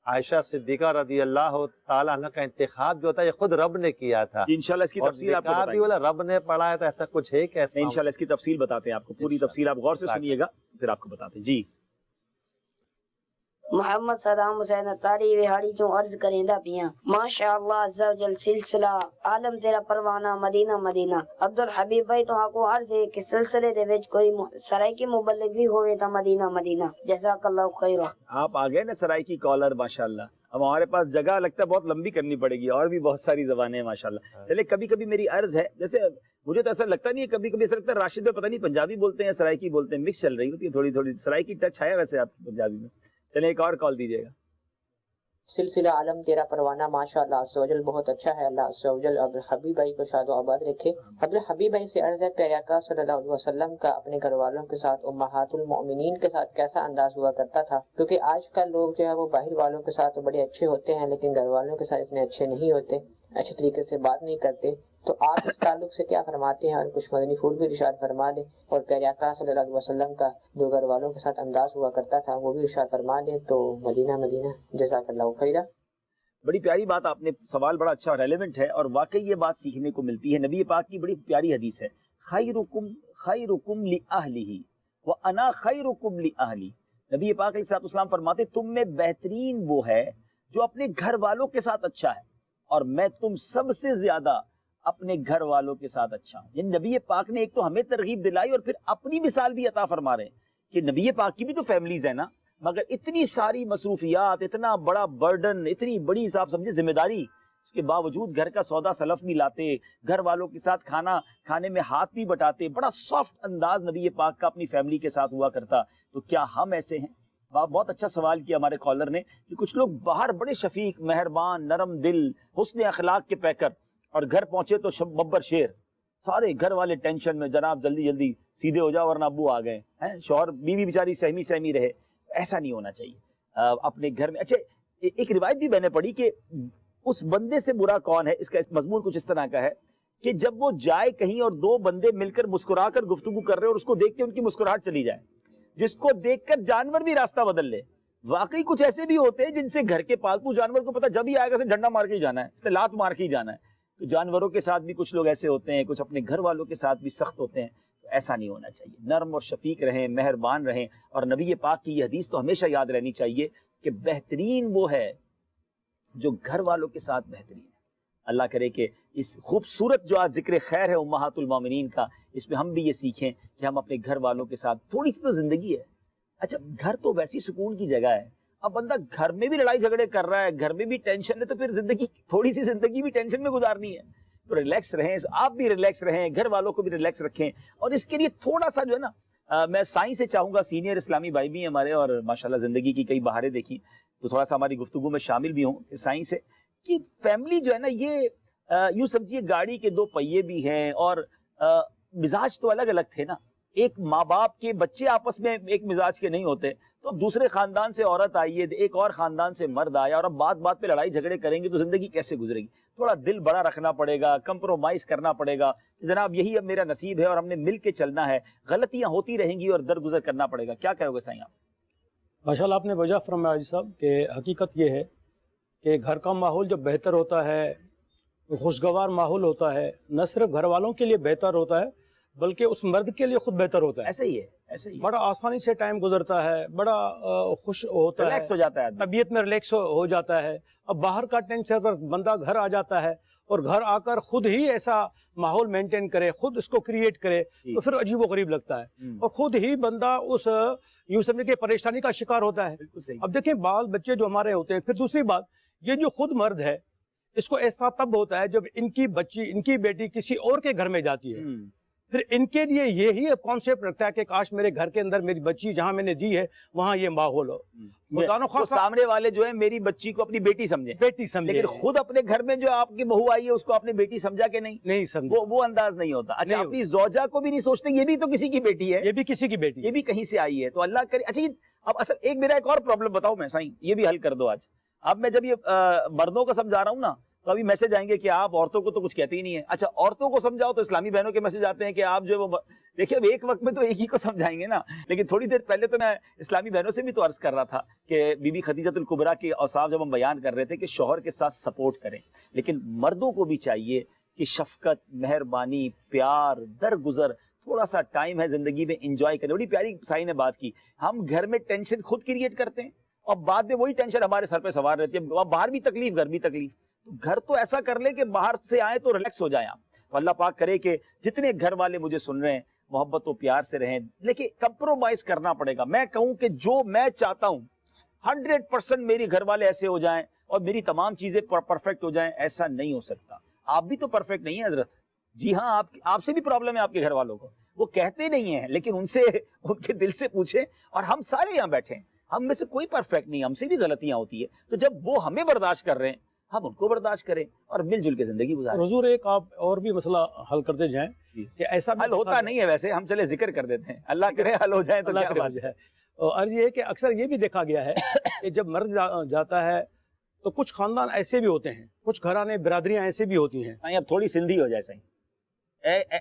عائشہ صدیقہ رضی اللہ تعالیٰ عنہ کا انتخاب جو تھا یہ خود رب نے کیا تھا۔ انشاءاللہ اس کی تفصیل آپ کو بتائیں گے، رب نے پڑھا ہے تو ایسا کچھ ہے کہ انشاءاللہ اس کی تفصیل بتاتے ہیں آپ کو، پوری تفصیل آپ غور سے سنیے گا، پھر آپ کو بتاتے ہیں. جی محمد صدام حسین اتاری وہاڑی چوں عرض کریندا پیاں ماشاء اللہ عز و جل سلسلہ عالم تیرا پروانہ مدینہ مدینہ. عبدالحبیب بھائی تو کو عرض ہے کہ سلسلے دے وچ کوئی سرائکی مبلغ بھی ہوئے تا مدینہ مدینہ. جزاک اللہ خیر. آپ آ گئے نا سرائکی کالر ماشاءاللہ. اب ہمارے پاس جگہ لگتا ہے بہت لمبی کرنی پڑے گی اور بھی بہت ساری زبانیں ہیں ماشاءاللہ. چلے کبھی کبھی میری عرض ہے, جیسے مجھے تو ایسا لگتا نہیں ہے, کبھی کبھی ایسا لگتا ہے راشد میں پتہ نہیں پنجابی بولتے ہیں سرائکی بولتے ہیں, مکس چل رہی ہوتی ہے تھوڑی تھوڑی. سرائکی ٹچ ہے ویسے آپ کی پنجابی میں. چلیں ایک اور کال دیجیے گا. سلسلہ عالم تیرا پروانہ ماشاء اللہ عز و جل بہت اچھا ہے. اللہ عز و جل عبدالحبیب بھائی کو شاد و آباد رکھے. عبدالحبیب بھائی سے عرض ہے پیارے آقا صلی اللہ علیہ وسلم کا اپنے گھر والوں کے ساتھ امہات المؤمنین کے ساتھ کیسا انداز ہوا کرتا تھا, کیونکہ آج کل لوگ جو ہے وہ باہر والوں کے ساتھ بڑے اچھے ہوتے ہیں لیکن گھر والوں کے ساتھ اتنے اچھے نہیں ہوتے, اچھے طریقے سے بات نہیں کرتے. تو آپ اس تعلق سے کیا فرماتے ہیں, اور کچھ مدنی پھول بھی ارشاد فرما دیں, اور پیارے آقا صلی اللہ علیہ وسلم کا جو گھر والوں کے ساتھ انداز ہوا کرتا تھا وہ بھی ارشاد فرما دیں تو مدینہ مدینہ. جزاک اللہ خیرہ. بڑی پیاری بات آپ نے, سوال بڑا اچھا اور ریلیونٹ ہے, اور واقعی یہ بات سیکھنے کو ملتی ہے. نبی پاک کی بڑی پیاری حدیث ہے, خیرکم لأہلہ وانا خیرکم لأہلی. نبی پاک علیہ السلام فرماتے تم میں بہترین وہ ہے جو اپنے گھر والوں کے ساتھ اچھا ہے, اور میں تم سب سے زیادہ اپنے گھر والوں کے ساتھ اچھا ہوں. یعنی نبی پاک نے ایک تو ہمیں ترغیب دلائی اور پھر اپنی مثال بھی عطا فرما رہے ہیں کہ نبی پاک کی بھی تو فیملیز ہیں نا, مگر اتنی ساری مصروفیات, اتنا بڑا برڈن, اتنی بڑی صاحب سمجھے ذمہ داری, اس کے باوجود گھر کا سودا سلف بھی لاتے, گھر والوں کے ساتھ کھانے میں ہاتھ بھی بٹاتے. بڑا سافٹ انداز نبی پاک کا اپنی فیملی کے ساتھ ہوا کرتا. تو کیا ہم ایسے ہیں؟ بہت اچھا سوال کیا ہمارے کالر نے کہ کچھ لوگ باہر بڑے شفیق, مہربان, نرم دل, حسن اخلاق کے پیکر, اور گھر پہنچے تو ببر شیر. سارے گھر والے ٹینشن میں, جناب جلدی جلدی سیدھے ہو جاؤ ورنہ ابو آ گئے ہیں, شوہر بیوی بیچاری سہمی رہے. ایسا نہیں ہونا چاہیے اپنے گھر میں. اچھا ایک روایت بھی میں نے پڑھی کہ اس بندے سے برا کون ہے, اس کا مضمون کچھ اس طرح کا ہے کہ جب وہ جائے کہیں اور دو بندے مل کر مسکرا کر گفتگو کر رہے اور اس کو دیکھ کے ان کی مسکراہٹ چلی جائے, جس کو دیکھ کر جانور بھی راستہ بدل لے. واقعی کچھ ایسے بھی ہوتے ہیں جن سے گھر کے پالتو جانور کو پتا جب ہی آئے گا ڈنڈا مار کے ہی جانا ہے, اس نے لات مار کے ہی جانا ہے. تو جانوروں کے ساتھ بھی کچھ لوگ ایسے ہوتے ہیں, کچھ اپنے گھر والوں کے ساتھ بھی سخت ہوتے ہیں. ایسا نہیں ہونا چاہیے, نرم اور شفیق رہیں, مہربان رہیں. اور نبی پاک کی یہ حدیث تو ہمیشہ یاد رہنی چاہیے کہ بہترین وہ ہے جو گھر والوں کے ساتھ بہترین ہے. اللہ کرے کہ اس خوبصورت جو آج ذکر خیر ہے امہات المومنین کا, اس میں ہم بھی یہ سیکھیں کہ ہم اپنے گھر والوں کے ساتھ, تھوڑی سی تو زندگی ہے. اچھا گھر تو ویسی سکون کی جگہ ہے, اب بندہ گھر میں بھی لڑائی جھگڑے کر رہا ہے, گھر میں بھی ٹینشن ہے, تو پھر زندگی, تھوڑی سی زندگی بھی ٹینشن میں گزارنی ہے. تو ریلیکس رہیں, آپ بھی ریلیکس رہیں, گھر والوں کو بھی ریلیکس رکھیں. اور اس کے لیے تھوڑا سا جو ہے نا, میں سائیں سے چاہوں گا, سینئر اسلامی بھائی بھی ہیں ہمارے اور ماشاءاللہ زندگی کی کئی بہاریں دیکھی, تو تھوڑا سا ہماری گفتگو میں شامل بھی ہوں کہ سائیں سے کہ فیملی جو ہے نا, یہ یوں سمجھیے گاڑی کے دو پہیے بھی ہیں, اور مزاج تو الگ الگ تھے نا. ایک ماں باپ کے بچے آپس میں ایک مزاج کے نہیں ہوتے, تو اب دوسرے خاندان سے عورت آئی ہے, ایک اور خاندان سے مرد آیا, اور اب بات پہ لڑائی جھگڑے کریں گے تو زندگی کیسے گزرے گی؟ تھوڑا دل بڑا رکھنا پڑے گا, کمپرومائز کرنا پڑے گا کہ جناب یہی اب میرا نصیب ہے اور ہم نے مل کے چلنا ہے. غلطیاں ہوتی رہیں گی اور درگزر کرنا پڑے گا. کیا کہو گے سائیں آپ؟ ماشاءاللہ آپ نے وجہ فرمایا جی صاحب کہ حقیقت یہ ہے کہ گھر کا ماحول جب بہتر ہوتا ہے, خوشگوار ماحول ہوتا ہے, نہ صرف گھر والوں کے لیے بہتر ہوتا ہے بلکہ اس مرد کے لیے خود بہتر ہوتا ہے. ایسے ہی ہے, ایسے ہی بڑا آسانی سے ٹائم گزرتا ہے, بڑا خوش ہوتا ہے, ریلیکس ہو جاتا ہے, طبیعت میں ریلیکس ہو جاتا ہے. اب باہر کا ٹینشن پر بندہ گھر آ جاتا ہے اور گھر آ کر خود ہی ایسا ماحول مینٹین کرے, خود اس کو کریٹ کرے, تو پھر عجیب و غریب لگتا ہے اور خود ہی بندہ اس یوں سمجھے کہ پریشانی کا شکار ہوتا ہے. اب دیکھیں بال بچے جو ہمارے ہوتے ہیں, پھر دوسری بات یہ جو خود مرد ہے اس کو احساس تب ہوتا ہے جب ان کی بچی, ان کی بیٹی کسی اور کے گھر میں جاتی ہے, پھر ان کے لیے یہی کانسیپٹ رکھتا ہے کہ کاش میرے گھر کے اندر میری بچی جہاں میں نے دی ہے وہاں یہ ماحول ہو. تو سامنے والے جو ہے میری بچی کو اپنی بیٹی سمجھے, لیکن خود اپنے گھر میں جو آپ کی بہو آئی ہے اس کو آپ نے بیٹی سمجھا کہ نہیں سمجھا, وہ انداز نہیں ہوتا. اچھا اپنی زوجہ کو بھی نہیں سوچتے یہ بھی تو کسی کی بیٹی ہے, یہ بھی کسی کی بیٹی, یہ بھی کہیں سے آئی ہے. تو اللہ کرے. اچھا اب اصل ایک میرا ایک اور پرابلم بتاؤں میں سائیں, یہ بھی حل کر دو آج. اب میں جب یہ مردوں کو سمجھا رہا ہوں نا, تو ابھی میسج آئیں گے کہ آپ عورتوں کو تو کچھ کہتے ہی نہیں ہے. اچھا عورتوں کو سمجھاؤ تو اسلامی بہنوں کے میسج آتے ہیں کہ آپ جو وہ, دیکھیں اب ایک وقت میں تو ایک ہی کو سمجھائیں گے نا, لیکن تھوڑی دیر پہلے تو میں اسلامی بہنوں سے بھی تو عرض کر رہا تھا کہ بی بی خدیجہ الکبریٰ کے اوصاف جب ہم بیان کر رہے تھے کہ شوہر کے ساتھ سپورٹ کریں, لیکن مردوں کو بھی چاہیے کہ شفقت, مہربانی, پیار, درگزر, تھوڑا سا ٹائم ہے زندگی میں انجوائے کریں. بڑی پیاری سائی نے بات کی, ہم گھر میں ٹینشن خود کریٹ کرتے ہیں اور بعد میں وہی ٹینشن ہمارے سر پہ سوار رہتی ہے. باہر بھی تکلیف, گھر بھی تکلیف. تو گھر تو ایسا کر لیں کہ باہر سے آئیں تو ریلیکس ہو جائیں آپ. تو اللہ پاک کرے کہ جتنے گھر والے مجھے سن رہے ہیں محبت و پیار سے رہیں, لیکن کمپرومائز کرنا پڑے گا. میں کہوں کہ جو میں چاہتا ہوں 100% میری گھر والے ایسے ہو جائیں اور میری تمام چیزیں پرفیکٹ ہو جائیں, ایسا نہیں ہو سکتا. آپ بھی تو پرفیکٹ نہیں ہیں حضرت. جی ہاں, آپ سے بھی پرابلم ہے آپ کے گھر والوں کو, وہ کہتے نہیں ہیں, لیکن ان سے ان کے دل سے پوچھیں. اور ہم سارے یہاں بیٹھے ہیں, ہم میں سے کوئی پرفیکٹ نہیں, ہم سے بھی غلطیاں ہوتی ہے. تو جب وہ ہمیں برداشت کر رہے ہیں, ہم ان کو برداشت کریں اور مل جل کے زندگی گزاریں. حضور ایک آپ اور بھی مسئلہ حل کرتے جائیں کہ ایسا حل ہوتا نہیں ہے ویسے, ہم چلے ذکر کر دیتے ہیں, اللہ کرے حل ہو جائے تو کیا بات ہے. عرض یہ ہے کہ اکثر یہ بھی دیکھا گیا ہے کہ جب مرد جاتا ہے تو کچھ خاندان ایسے بھی ہوتے ہیں, کچھ گھرانے برادریاں ایسے بھی ہوتی ہیں. اب تھوڑی سندھی ہو جائے, صحیح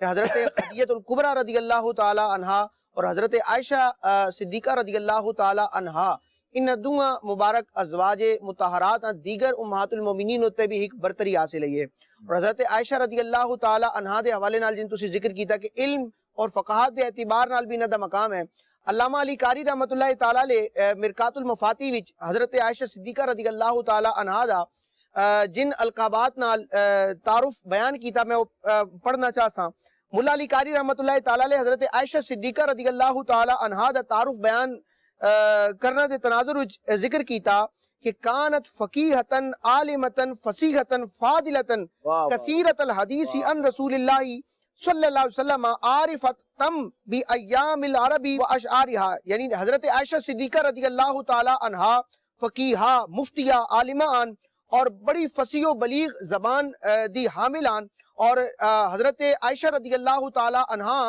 کہ حضرت خدیجہ الکبریٰ رضی اللہ تعالی عنہا اور حضرت عائشہ صدیقہ رضی اللہ تعالی عنہا ان دونوں مبارک ازواج مطہرات دیگر امہات المومنین اتے بھی ایک برتری حاصل ہے اور حضرت عائشہ رضی اللہ تعالی عنہا دے حوالے نال جن تسی ذکر کیتا کہ علم اور فقاہت دے اعتبار نال بھی انہاں دا مقام ہے. علامہ علی قاری رحمۃ اللہ تعالی علیہ مرکات المفاتیح وچ حضرت عائشہ صدیقہ رضی اللہ تعالی عنہا دا جن القابات نال تعارف بیان کیتا میں پڑھنا چاہساں. ملا علی قاری رحمۃ اللہ تعالی علیہ حضرت عائشہ صدیقہ رضی اللہ تعالی عنہا دا تعارف بیان کرنا دے تناظر وچ ذکر کیتا کہ کانت فقیہتن عالمتن فصیحتن فاضلتن کثیرت الحدیث عن رسول اللہ صلی اللہ علیہ وسلم عارفت تم بی ایام العربی و اشعارہا. یعنی حضرت عائشہ صدیقہ رضی اللہ تعالی عنہا فقیہہ مفتیہ عالمان اور بڑی فصیح و بلیغ زبان دی حاملان اور حضرت عائشہ رضی اللہ تعالی عنہا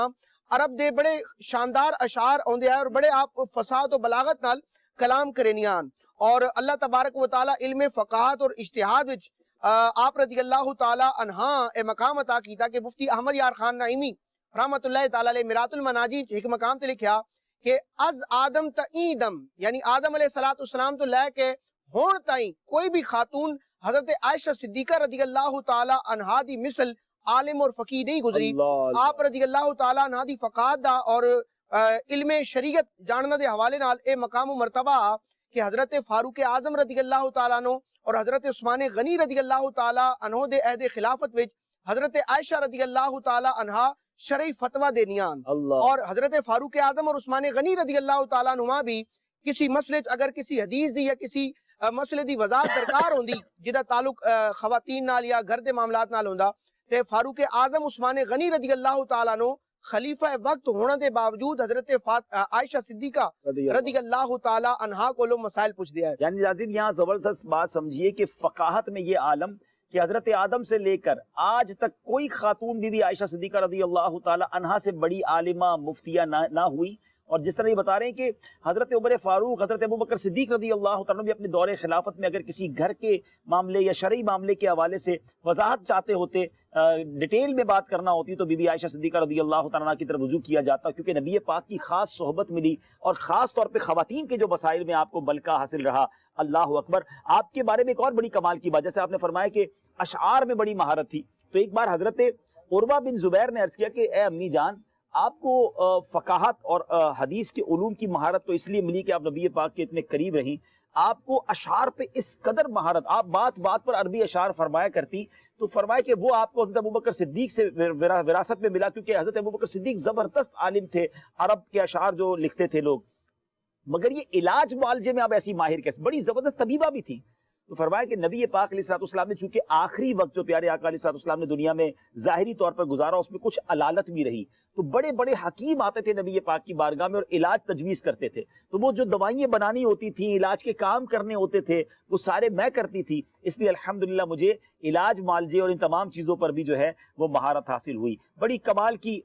عرب دے بڑے شاندار اشعار ہوندے ہیں اور بڑے آپ فصاحت و بلاغت نال کلام کرینیان اور اللہ تبارک و تعالی علم فقاہت اور اجتہاد وچ آپ رضی اللہ تعالی عنہا اے مقام عطا کیتا کہ مفتی احمد یار خان نعیمی رحمت اللہ تعالی علیہ مرات المناجی ایک مقام تے لکھیا کہ از آدم تا ایدم یعنی آدم علیہ السلام تو لے کے ہون تائیں کوئی بھی خاتون حضرت عائشہ صدیقہ رضی اللہ تعالی عنہا دی مثل عالم اور فقیہ نہیں گزری. آپ رضی اللہ تعالی عنہ دی فقاہت دا اور علم شریعت جاننا دے حوالے نال اے مقام و مرتبہ کہ حضرت فاروق اعظم رضی اللہ تعالی عنہ اور حضرت عثمان غنی رضی اللہ تعالی عنہ دے عہد خلافت وچ حضرت عائشہ رضی اللہ تعالی عنہ شرعی فتویٰ دینیان اور حضرت فاروق اعظم اور عثمان غنی رضی اللہ تعالی عنہ بھی کسی مسئلے اگر کسی حدیث دی یا کسی مسئلے دی وضاحت درکار ہوندی جدا تعلق خواتین نال یا گھر دے معاملات نال ہوندا تے فاروق اعظم عثمان غنی رضی اللہ تعالی عنہ خلیفہ وقت ہونے دے باوجود حضرت عائشہ صدیقہ رضی اللہ تعالی عنہا کو لو مسائل پوچھ دیا ہے. یعنی ناظرین یہاں زبردست بات سمجھیے کہ فقاہت میں یہ عالم کہ حضرت آدم سے لے کر آج تک کوئی خاتون بی بی عائشہ صدیقہ رضی اللہ تعالی عنہا سے بڑی عالمہ مفتیہ نہ ہوئی. اور جس طرح یہ بتا رہے ہیں کہ حضرت عمر فاروق حضرت ابوبکر صدیق رضی اللہ تعالیٰ بھی اپنے دور خلافت میں اگر کسی گھر کے معاملے یا شرعی معاملے کے حوالے سے وضاحت چاہتے ہوتے ڈیٹیل میں بات کرنا ہوتی تو بی بی عائشہ صدیقہ رضی اللہ تعالیٰ کی طرف رجوع کیا جاتا کیونکہ نبی پاک کی خاص صحبت ملی اور خاص طور پہ خواتین کے جو مسائل میں آپ کو بلکہ حاصل رہا. اللہ اکبر. آپ کے بارے میں ایک اور بڑی کمال کی بات جیسے آپ نے فرمایا کہ اشعار میں بڑی مہارت تھی تو ایک بار حضرت عروہ بن زبیر نے عرض کیا کہ اے امی جان آپ کو فقاہت اور حدیث کے علوم کی مہارت تو اس لیے ملی کہ آپ نبی پاک کے اتنے قریب رہیں آپ کو اشعار پہ اس قدر مہارت آپ بات بات پر عربی اشعار فرمایا کرتی تو فرمایا کہ وہ آپ کو حضرت ابوبکر صدیق سے وراثت میں ملا کیونکہ حضرت ابوبکر صدیق زبردست عالم تھے عرب کے اشعار جو لکھتے تھے لوگ مگر یہ علاج معالجے میں آپ ایسی ماہر کیسے بڑی زبردست طبیبہ بھی تھی. تو فرمایا کہ نبی پاک علیہ السلام نے چونکہ آخری وقت جو پیارے آقا علیہ السلام نے دنیا میں ظاہری طور پر گزارا اس میں کچھ علالت بھی رہی تو بڑے بڑے حکیم آتے تھے نبی پاک کی بارگاہ میں اور علاج تجویز کرتے تھے تو وہ جو دوائیں بنانی ہوتی تھیں علاج کے کام کرنے ہوتے تھے وہ سارے میں کرتی تھی. اس لیے الحمدللہ مجھے علاج معالجے اور ان تمام چیزوں پر بھی جو ہے وہ مہارت حاصل ہوئی. بڑی کمال کی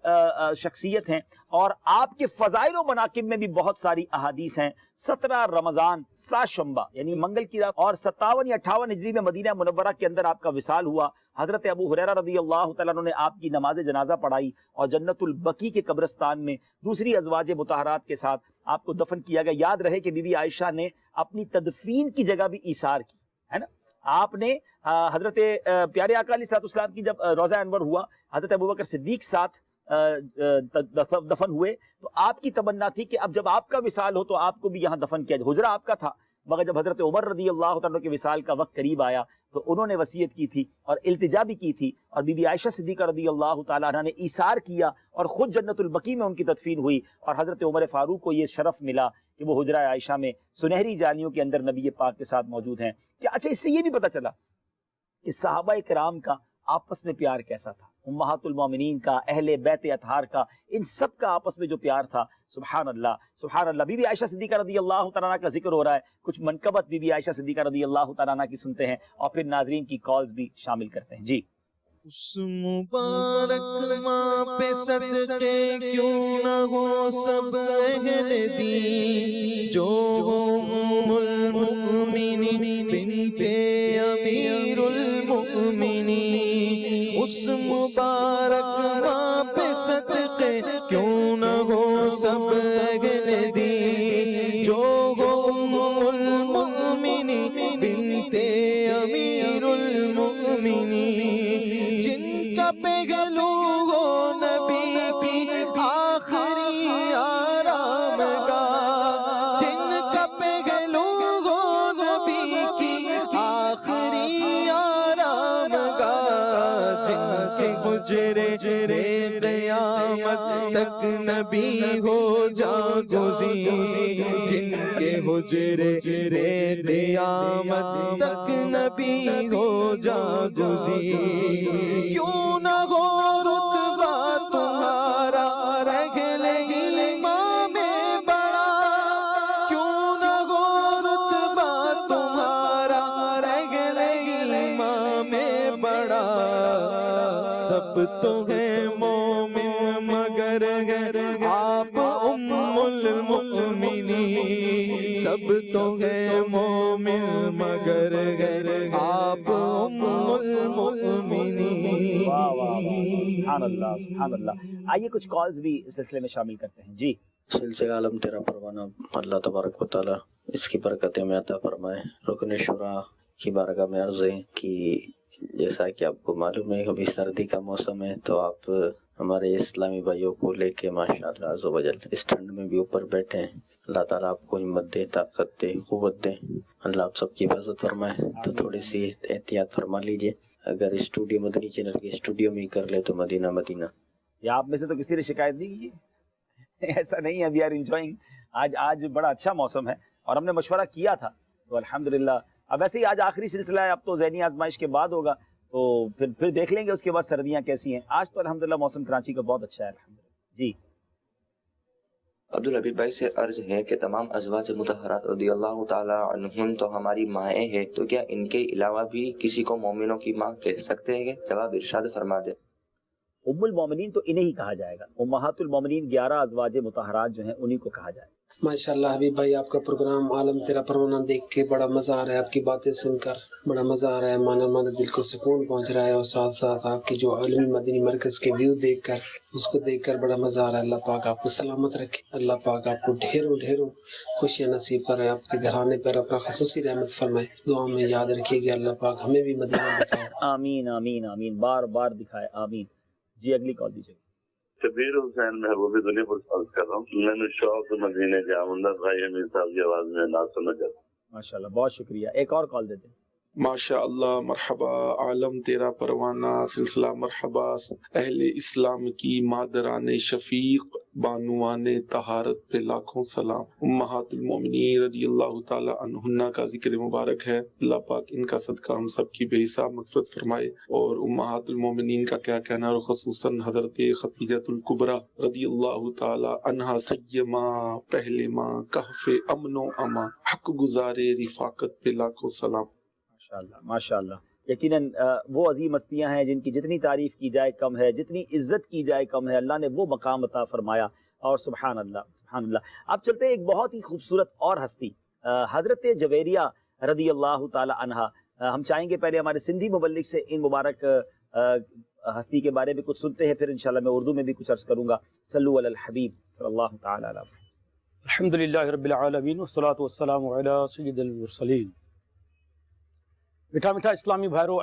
شخصیت ہیں اور آپ کے فضائل و مناقب میں بھی بہت ساری احادیث ہیں. 17 رمضان 7 شنبہ یعنی منگل کی رات اور 57 یا 58 ہجری میں مدینہ منورہ کے اندر آپ کا وصال ہوا. حضرت ابو ہریرہ رضی اللہ تعالیٰ عنہ نے آپ کی نماز جنازہ پڑھائی اور جنت البقیع کے قبرستان میں دوسری ازواج مطہرات کے ساتھ آپ کو دفن کیا گیا. یاد رہے کہ بی بی عائشہ نے اپنی تدفین کی جگہ بھی ایثار کی ہے نا. آپ نے حضرت پیارے آقا علیہ السلام کی جب روضہ انور ہوا حضرت ابوبکر صدیق ساتھ دفن ہوئے تو آپ کی تمنا تھی کہ اب جب آپ کا وصال ہو تو آپ کو بھی یہاں دفن کیا جائے. حجرہ آپ کا تھا مگر جب حضرت عمر رضی اللہ عنہ کے وصال کا وقت قریب آیا تو انہوں نے وصیت کی تھی اور التجا بھی کی تھی اور بی بی عائشہ صدیقہ رضی اللہ تعالیٰ عنہ نے ایثار کیا اور خود جنت البقیع میں ان کی تدفین ہوئی اور حضرت عمر فاروق کو یہ شرف ملا کہ وہ حجرہ عائشہ میں سنہری جالیوں کے اندر نبی پاک کے ساتھ موجود ہیں. کہ اچھا اس سے یہ بھی پتہ چلا کہ صحابہ کرام کا آپس میں پیار کیسا تھا. امہات المومنین کا اہل بیت اطہار کا ان سب کا آپس میں جو پیار تھا سبحان اللہ سبحان اللہ. بی بی عائشہ صدیقہ رضی اللہ تعالیٰ عنہ کا ذکر ہو رہا ہے کچھ منقبت بی بی عائشہ صدیقہ رضی اللہ تعالیٰ عنہ کی سنتے ہیں اور پھر ناظرین کی کالز بھی شامل کرتے ہیں. جی اس مبارک ماں پہ صدقے کیوں نہ ہو سب اہل دین جو ام المؤمنین بنت امیر المؤمنین اس مبارک ماں پہ صدقے کیوں نہ ہو سب اہل دین جو ہو ام المؤمنین بنت امیر المؤمنین جن کا پہلو ہو نبی کی آخری آرام گاہ جن کا پہلو ہو نبی کی آخری آرام گاہ جن کے حجرے قیامت تک نبی ہو جاگزین جن کے حجرے قیامت تک نبی ہو جاگزین کیوں نہ ہو رتبہ تمہارا اہل ایمان میں بڑا کیوں نہ ہو رتبہ تمہارا اہل ایمان میں بڑا سب تو ہے مومن مگر آپ ام المؤمنین سب تو ہے مومن مگر آپ ام المؤمنین واہ واہ سبحان اللہ سبحان اللہ. آئیے کچھ کالز بھی اس سلسلے میں شامل کرتے ہیں. جی سلسلہ عالم تیرا پروانہ اللہ تبارک و تعالی اس کی برکتیں میں عطا فرمائے. رکن شورا کی بارگاہ میں عرض ہے کہ جیسا کہ آپ کو معلوم ہے ابھی سردی کا موسم ہے تو آپ ہمارے اسلامی بھائیوں کو لے کے ماشاءاللہ عز و جل اس ٹھنڈ میں بھی اوپر بیٹھے ہیں. اللہ تعالیٰ آپ کو ہمت دے, طاقت دے, قوت دے. اللہ آپ سب کی حفاظت فرمائے. تو تھوڑی سی احتیاط فرما لیجئے. اگر اسٹوڈیو مدنی چینل کے اسٹوڈیو میں ہی کر لے تو مدینہ مدینہ. یا آپ میں سے تو کسی نے شکایت نہیں کی ہے؟ ایسا نہیں ہے. We are enjoying. آج بڑا اچھا موسم ہے اور ہم نے مشورہ کیا تھا تو الحمدللہ. اب ویسے ہی آج آخری سلسلہ ہے, اب تو ذہنی آزمائش کے بعد ہوگا تو پھر دیکھ لیں گے اس کے بعد سردیاں کیسی ہیں. آج تو الحمدللہ موسم کراچی کا بہت اچھا ہے الحمدللہ. جی عبدالحبیب بھائی سے عرض ہے کہ تمام ازواج مطہرات رضی اللہ تعالی عنہن تو ہماری مائیں ہیں, تو کیا ان کے علاوہ بھی کسی کو مومنوں کی ماں کہہ سکتے ہیں؟ جواب ارشاد فرما دے. ام المومنین تو انہیں ہی کہا جائے گا. امہات المومنین 11 ازواج مطہرات جو ہیں انہیں کو کہا جائے گا. ماشاءاللہ حبیب بھائی آپ کا پروگرام عالم تیرا پروانہ دیکھ کے بڑا مزہ آ رہا ہے. آپ کی باتیں سن کر بڑا مزہ آ رہا ہے. مانا دل کو سکون پہنچ رہا ہے اور ساتھ ساتھ آپ کی جو عالمی مدنی مرکز کے ویو دیکھ کر اس کو دیکھ کر بڑا مزہ آ رہا ہے. اللہ پاک آپ کو سلامت رکھے. اللہ پاک آپ کو ڈھیروں خوشیاں نصیب کرے. آپ کے گھرانے پر اپنا خصوصی رحمت فرمائے. دعا میں یاد رکھیے گا اللہ پاک ہمیں بھی مدینہ دکھائے. آمین آمین آمین. بار بار دکھائے. آمین. جی اگلی کال دیجیے. شبیر حسین محبوبی دنیا پر عرض کر رہا ہوں. میں نے شوق مدینے جاؤں گا. بھائی امیر صاحب کی آواز میں نہ سنا جاتا. ماشاءاللہ بہت شکریہ. ایک اور کال دیتے ہیں. ماشاء اللہ. مرحبا عالم تیرا پروانہ سلسلہ مرحبا. اہل اسلام کی مادران شفیق بانوان طہارت پہ لاکھوں سلام. امہات المومنین رضی اللہ تعالی عنہن کا ذکر مبارک ہے. اللہ پاک ان کا صدقہ ہم سب کی بے حساب مغفرت فرمائے. اور امہات المومنین کا کیا کہنا ہے, اور خصوصاً حضرت خدیجہ الکبریٰ رضی اللہ تعالی عنہا سیما پہلے ماں کہف امن و اما حق گزارے رفاقت پہ لاکھوں سلام. ماشاءاللہ. یقیناً وہ عظیم ہستیاں ہیں جن کی جتنی تعریف کی جائے کم ہے, جتنی عزت کی جائے کم ہے. اللہ نے وہ مقام عطا فرمایا اور سبحان اللہ سبحان اللہ. اب چلتے ہیں ایک بہت ہی خوبصورت اور ہستی حضرت جویریہ رضی اللہ تعالی عنہا. ہم چاہیں گے پہلے ہمارے سندھی مبلغ سے ان مبارک ہستی کے بارے میں کچھ سنتے ہیں, پھر انشاءاللہ میں اردو میں بھی کچھ عرض کروں گا. صلو علی الحبیب صلی اللہ تعالی علیہ وسلم. الحمدللہ رب العالمین والصلاة والسلام علی سید المرسلین. میٹھا اسلامی بھائرو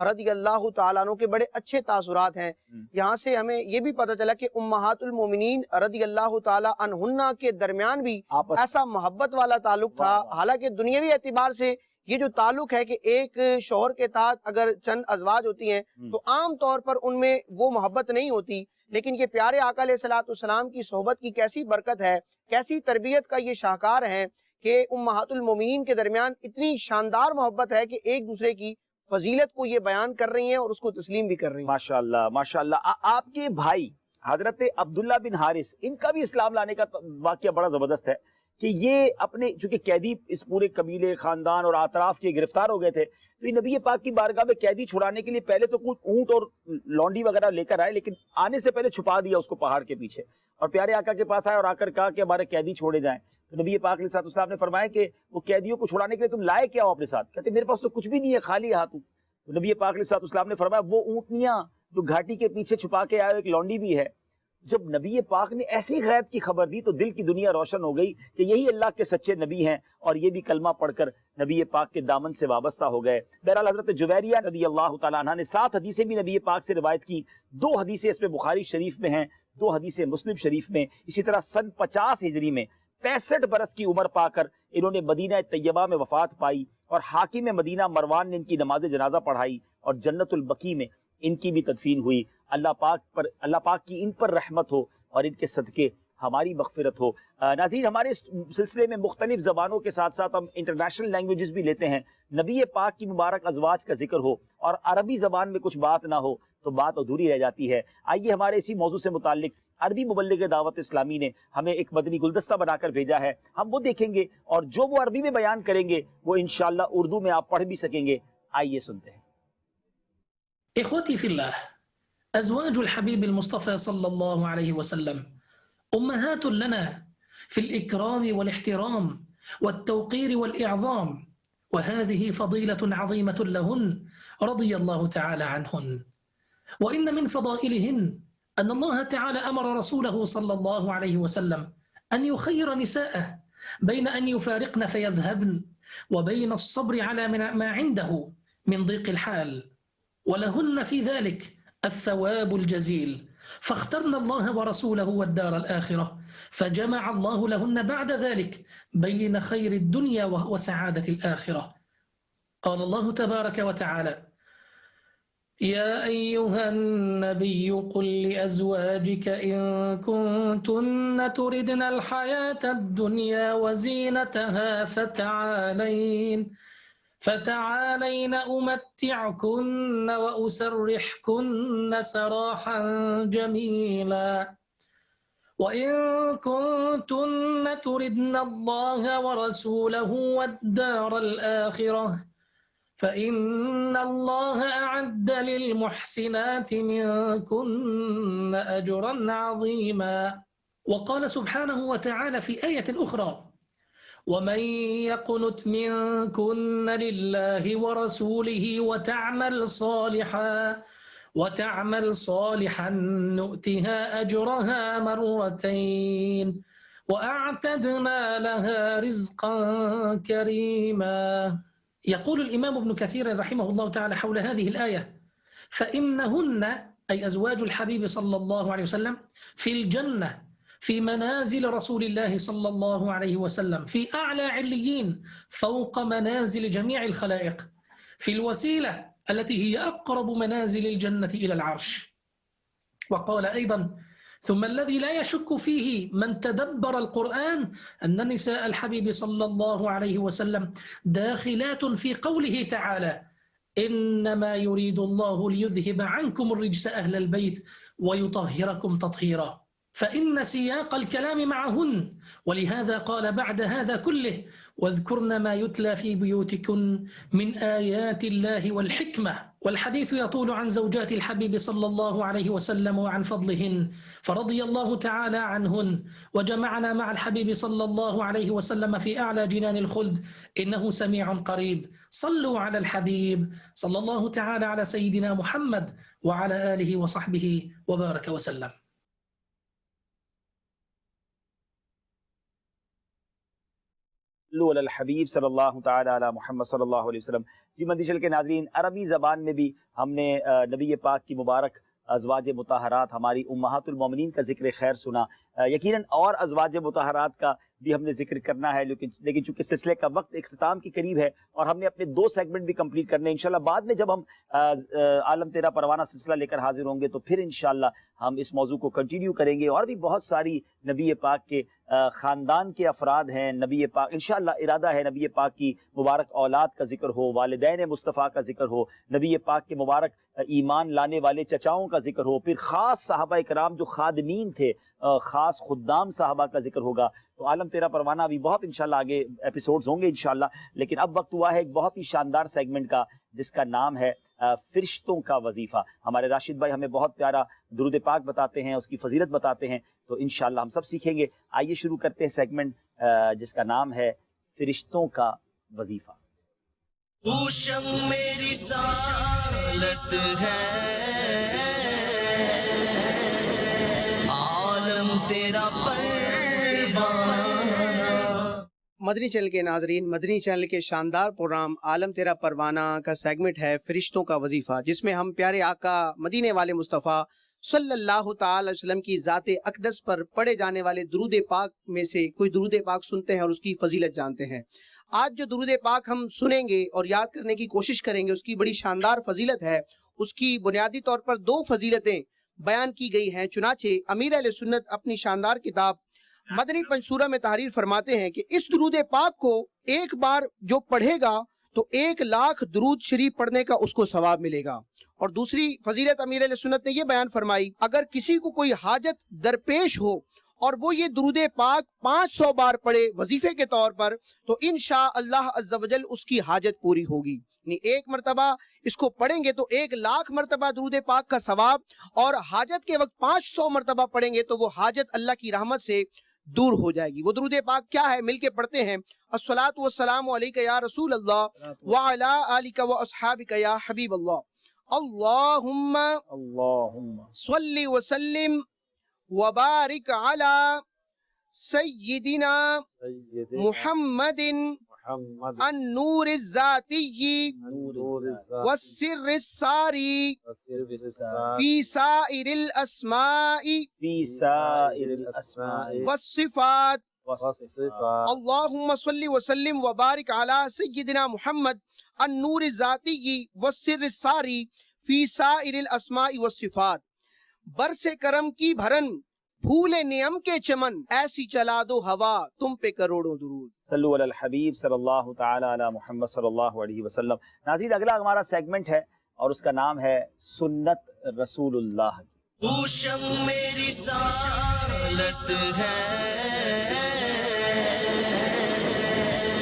رضی اللہ تعالیٰ عنہ کے بڑے اچھے تاثرات ہیں۔ یہاں سے ہمیں یہ بھی پتہ چلا کہ امہات المومنین رضی اللہ تعالیٰ عنہن کے درمیان بھی ایسا محبت والا تعلق تھا۔ حالانکہ دنیاوی اعتبار سے یہ جو تعلق ہے کہ ایک شوہر کے تحت اگر چند ازواج ہوتی ہیں تو عام طور پر ان میں وہ محبت نہیں ہوتی، لیکن یہ پیارے آقا علیہ الصلوۃ والسلام کی صحبت کی کیسی برکت ہے، کیسی تربیت کا یہ شاہکار ہے کہ امہات المومنین کے درمیان اتنی شاندار محبت ہے کہ ایک دوسرے کی فضیلت کو یہ بیان کر رہی ہیں اور اس کو تسلیم بھی کر رہی ہیں۔ ماشاءاللہ ماشاءاللہ۔ آپ کے بھائی حضرت عبداللہ بن حارث، ان کا بھی اسلام لانے کا واقعہ بڑا زبردست ہے کہ یہ اپنے چونکہ قیدی اس پورے قبیلے خاندان اور اطراف کے گرفتار ہو گئے تھے، تو یہ نبی پاک کی بارگاہ میں قیدی چھڑانے کے لیے پہلے تو کچھ اونٹ اور لونڈی وغیرہ لے کر آئے، لیکن آنے سے پہلے چھپا دیا اس کو پہاڑ کے پیچھے، اور پیارے آقا کے پاس آئے اور آ کر کہا کہ ہمارے قیدی چھوڑے جائیں۔ تو نبی پاک علیہ السلام نے فرمایا کہ وہ قیدیوں کو چھڑانے کے لیے تم لائے کیا ہو اپنے ساتھ؟ کہتے میرے پاس تو کچھ بھی نہیں ہے، خالی ہاتھ ہوں۔ تو نبی پاک علیہ السلام نے فرمایا وہ اونٹنیاں جو گھاٹی کے پیچھے چھپا کے آئے، ایک لونڈی بھی ہے۔ جب نبی پاک نے ایسی غیب کی خبر دی تو دل کی دنیا روشن ہو گئی کہ یہی اللہ کے سچے نبی ہیں، اور یہ بھی کلمہ پڑھ کر نبی پاک کے دامن سے وابستہ ہو گئے۔ بہرحال حضرت جویریہ رضی اللہ تعالیٰ عنہ نے 7 حدیثیں بھی نبی پاک سے روایت کی، 2 حدیثیں اس میں بخاری شریف میں ہیں، 2 حدیثیں مسلم شریف میں۔ اسی طرح سن 50 ہجری میں 65 برس کی عمر پا کر انہوں نے مدینہ طیبہ میں وفات پائی، اور حاکم مدینہ مروان نے ان کی نماز جنازہ پڑھائی، اور جنت البقیع میں ان کی بھی تدفین ہوئی۔ اللہ پاک کی ان پر رحمت ہو اور ان کے صدقے ہماری مغفرت ہو۔ ناظرین، ہمارے اس سلسلے میں مختلف زبانوں کے ساتھ ساتھ ہم انٹرنیشنل لینگویجز بھی لیتے ہیں۔ نبی پاک کی مبارک ازواج کا ذکر ہو اور عربی زبان میں کچھ بات نہ ہو تو بات ادھوری رہ جاتی ہے۔ آئیے ہمارے اسی موضوع سے متعلق عربی مبلغ دعوت اسلامی نے ہمیں ایک مدنی گلدستہ بنا کر بھیجا ہے، ہم وہ دیکھیں گے، اور جو وہ عربی میں بیان کریں گے وہ انشاءاللہ اردو میں آپ پڑھ بھی سکیں گے۔ آئیے سنتے ہیں۔ إخوتي في الله، أزواج الحبيب المصطفى صلى الله عليه وسلم أمهات لنا في الإكرام والاحترام والتوقير والإعظام، وهذه فضيلة عظيمة لهن رضي الله تعالى عنهن. وإن من فضائلهن أن الله تعالى أمر رسوله صلى الله عليه وسلم أن يخير نساءه بين أن يفارقن فيذهبن وبين الصبر على ما عنده من ضيق الحال، ولهن في ذلك الثواب الجزيل، فاخترن الله ورسوله والدار الآخرة، فجمع الله لهن بعد ذلك بين خير الدنيا وسعادة الآخرة. قال الله تبارك وتعالى: يا أيها النبي قل لأزواجك إن كنتن تردن الحياة الدنيا وزينتها فتعالين أمتعكن وأسرحكن سراحا جميلا، وإن كنتن تردن الله ورسوله والدار الآخرة فإن الله أعد للمحسنات منكن أجرا عظيما. وقال سبحانه وتعالى في آية أخرى: ومن يقنت منكن لله ورسوله وتعمل صالحا نؤتها أجرها مرتين وأعتدنا لها رزقا كريما. يقول الإمام ابن كثير رحمه الله تعالى حول هذه الآية: فإنهن أي أزواج الحبيب صلى الله عليه وسلم في الجنة في منازل رسول الله صلى الله عليه وسلم في أعلى عليين فوق منازل جميع الخلائق، في الوسيلة التي هي أقرب منازل الجنة إلى العرش. وقال أيضا: ثم الذي لا يشك فيه من تدبر القرآن أن نساء الحبيب صلى الله عليه وسلم داخلات في قوله تعالى: إنما يريد الله ليذهب عنكم الرجس أهل البيت ويطهركم تطهيرا، فإن سياق الكلام معهن، ولهذا قال بعد هذا كله: واذكرن ما يتلى في بيوتكن من آيات الله والحكمة. والحديث يطول عن زوجات الحبيب صلى الله عليه وسلم وعن فضلهن، فرضي الله تعالى عنهن وجمعنا مع الحبيب صلى الله عليه وسلم في أعلى جنان الخلد، إنه سميع قريب. صلوا على الحبيب صلى الله تعالى على سيدنا محمد وعلى آله وصحبه وبارك وسلم. صلو علی الحبیب صلی اللہ تعالی علی محمد صلی اللہ علیہ وسلم. جی مدنی چینل کے ناظرین، عربی زبان میں بھی ہم نے نبی پاک کی مبارک ازواج مطہرات، ہماری امہات المومنین کا ذکر خیر سنا. یقیناً اور ازواج مطہرات کا بھی ہم نے ذکر کرنا ہے، لیکن چونکہ سلسلے کا وقت اختتام کے قریب ہے اور ہم نے اپنے 2 سیگمنٹ بھی کمپلیٹ کرنے ہیں. انشاءاللہ بعد میں جب ہم عالم تیرا پروانہ سلسلہ لے کر حاضر ہوں گے تو پھر انشاءاللہ ہم اس موضوع کو کنٹینیو کریں گے. اور بھی بہت ساری نبی پاک کے خاندان کے افراد ہیں. نبی پاک انشاءاللہ ارادہ ہے نبی پاک کی مبارک اولاد کا ذکر ہو، والدین مصطفیٰ کا ذکر ہو، نبی پاک کے مبارک ایمان لانے والے چچاؤں کا ذکر ہو، پھر خاص صحابہ کرام جو خادمین تھے، خاص خدام صحابہ کا ذکر ہوگا. تو عالم تیرا پروانہ بھی بہت انشاءاللہ آگے ایپیسوڈز ہوں گے انشاءاللہ. لیکن اب وقت ہوا ہے ایک بہت ہی شاندار سیگمنٹ کا جس کا نام ہے فرشتوں کا وظیفہ. ہمارے راشد بھائی ہمیں بہت پیارا درود پاک بتاتے ہیں، اس کی فضیلت بتاتے ہیں، تو انشاءاللہ ہم سب سیکھیں گے. آئیے شروع کرتے ہیں سیگمنٹ جس کا نام ہے فرشتوں کا وظیفہ. اوشم میری سالس ہے، عالم تیرا پروانہ. مدنی چینل کے ناظرین، مدنی چینل کے شاندار پروگرام عالم تیرا پروانہ کا سیگمنٹ ہے فرشتوں کا وظیفہ، جس میں ہم پیارے آقا مدینے والے مصطفیٰ صلی اللہ تعالی علیہ وسلم کی ذات اقدس پر پڑھے جانے والے درود پاک میں سے کوئی درود پاک سنتے ہیں اور اس کی فضیلت جانتے ہیں. آج جو درود پاک ہم سنیں گے اور یاد کرنے کی کوشش کریں گے، اس کی بڑی شاندار فضیلت ہے. اس کی بنیادی طور پر 2 فضیلتیں بیان کی گئی ہیں. چنانچہ امیر اہل سنت اپنی شاندار کتاب مدنی پنجسورہ میں تحریر فرماتے ہیں کہ اس درود پاک کو ایک بار جو پڑھے گا تو 1,00,000 درود شریف پڑھنے کا اس کو ثواب ملے گا. اور دوسری فضیلت امیر اہل سنت نے یہ بیان فرمائی، اگر کسی کو کوئی حاجت درپیش ہو اور وہ یہ درود پاک 500 بار پڑھے وظیفے کے طور پر، تو انشاءاللہ عز و جل اس کی حاجت پوری ہوگی. یعنی ایک مرتبہ اس کو پڑھیں گے تو 1,00,000 مرتبہ درود پاک کا ثواب، اور حاجت کے وقت 500 مرتبہ پڑھیں گے تو وہ حاجت اللہ کی رحمت سے دور ہو جائے گی. وہ درود پاک کیا ہے؟ مل کے پڑھتے ہیں. الصلاۃ والسلام علیک یا رسول اللہ وعلی آلک واصحابک یا حبیب اللہ. اللہم صلی وسلم وبارک علی سیدنا محمد النور الذاتی والسر الساری فی سائر الاسماء والصفات. اللہم صلی وسلم وبارک علی سیدنا محمد النور الذاتی والسر الساری فی سائر الاسماء والصفات. برس کرم کی بھرن پھولے نعم کے چمن، ایسی چلا دو ہوا تم پہ کروڑوں درود. صلو علی الحبیب صلی اللہ تعالی علی محمد صلی اللہ علیہ وسلم. ناظرین، اگلا ہمارا سیگمنٹ ہے اور اس کا نام ہے سنت رسول اللہ. اوشم میری سالس ہے،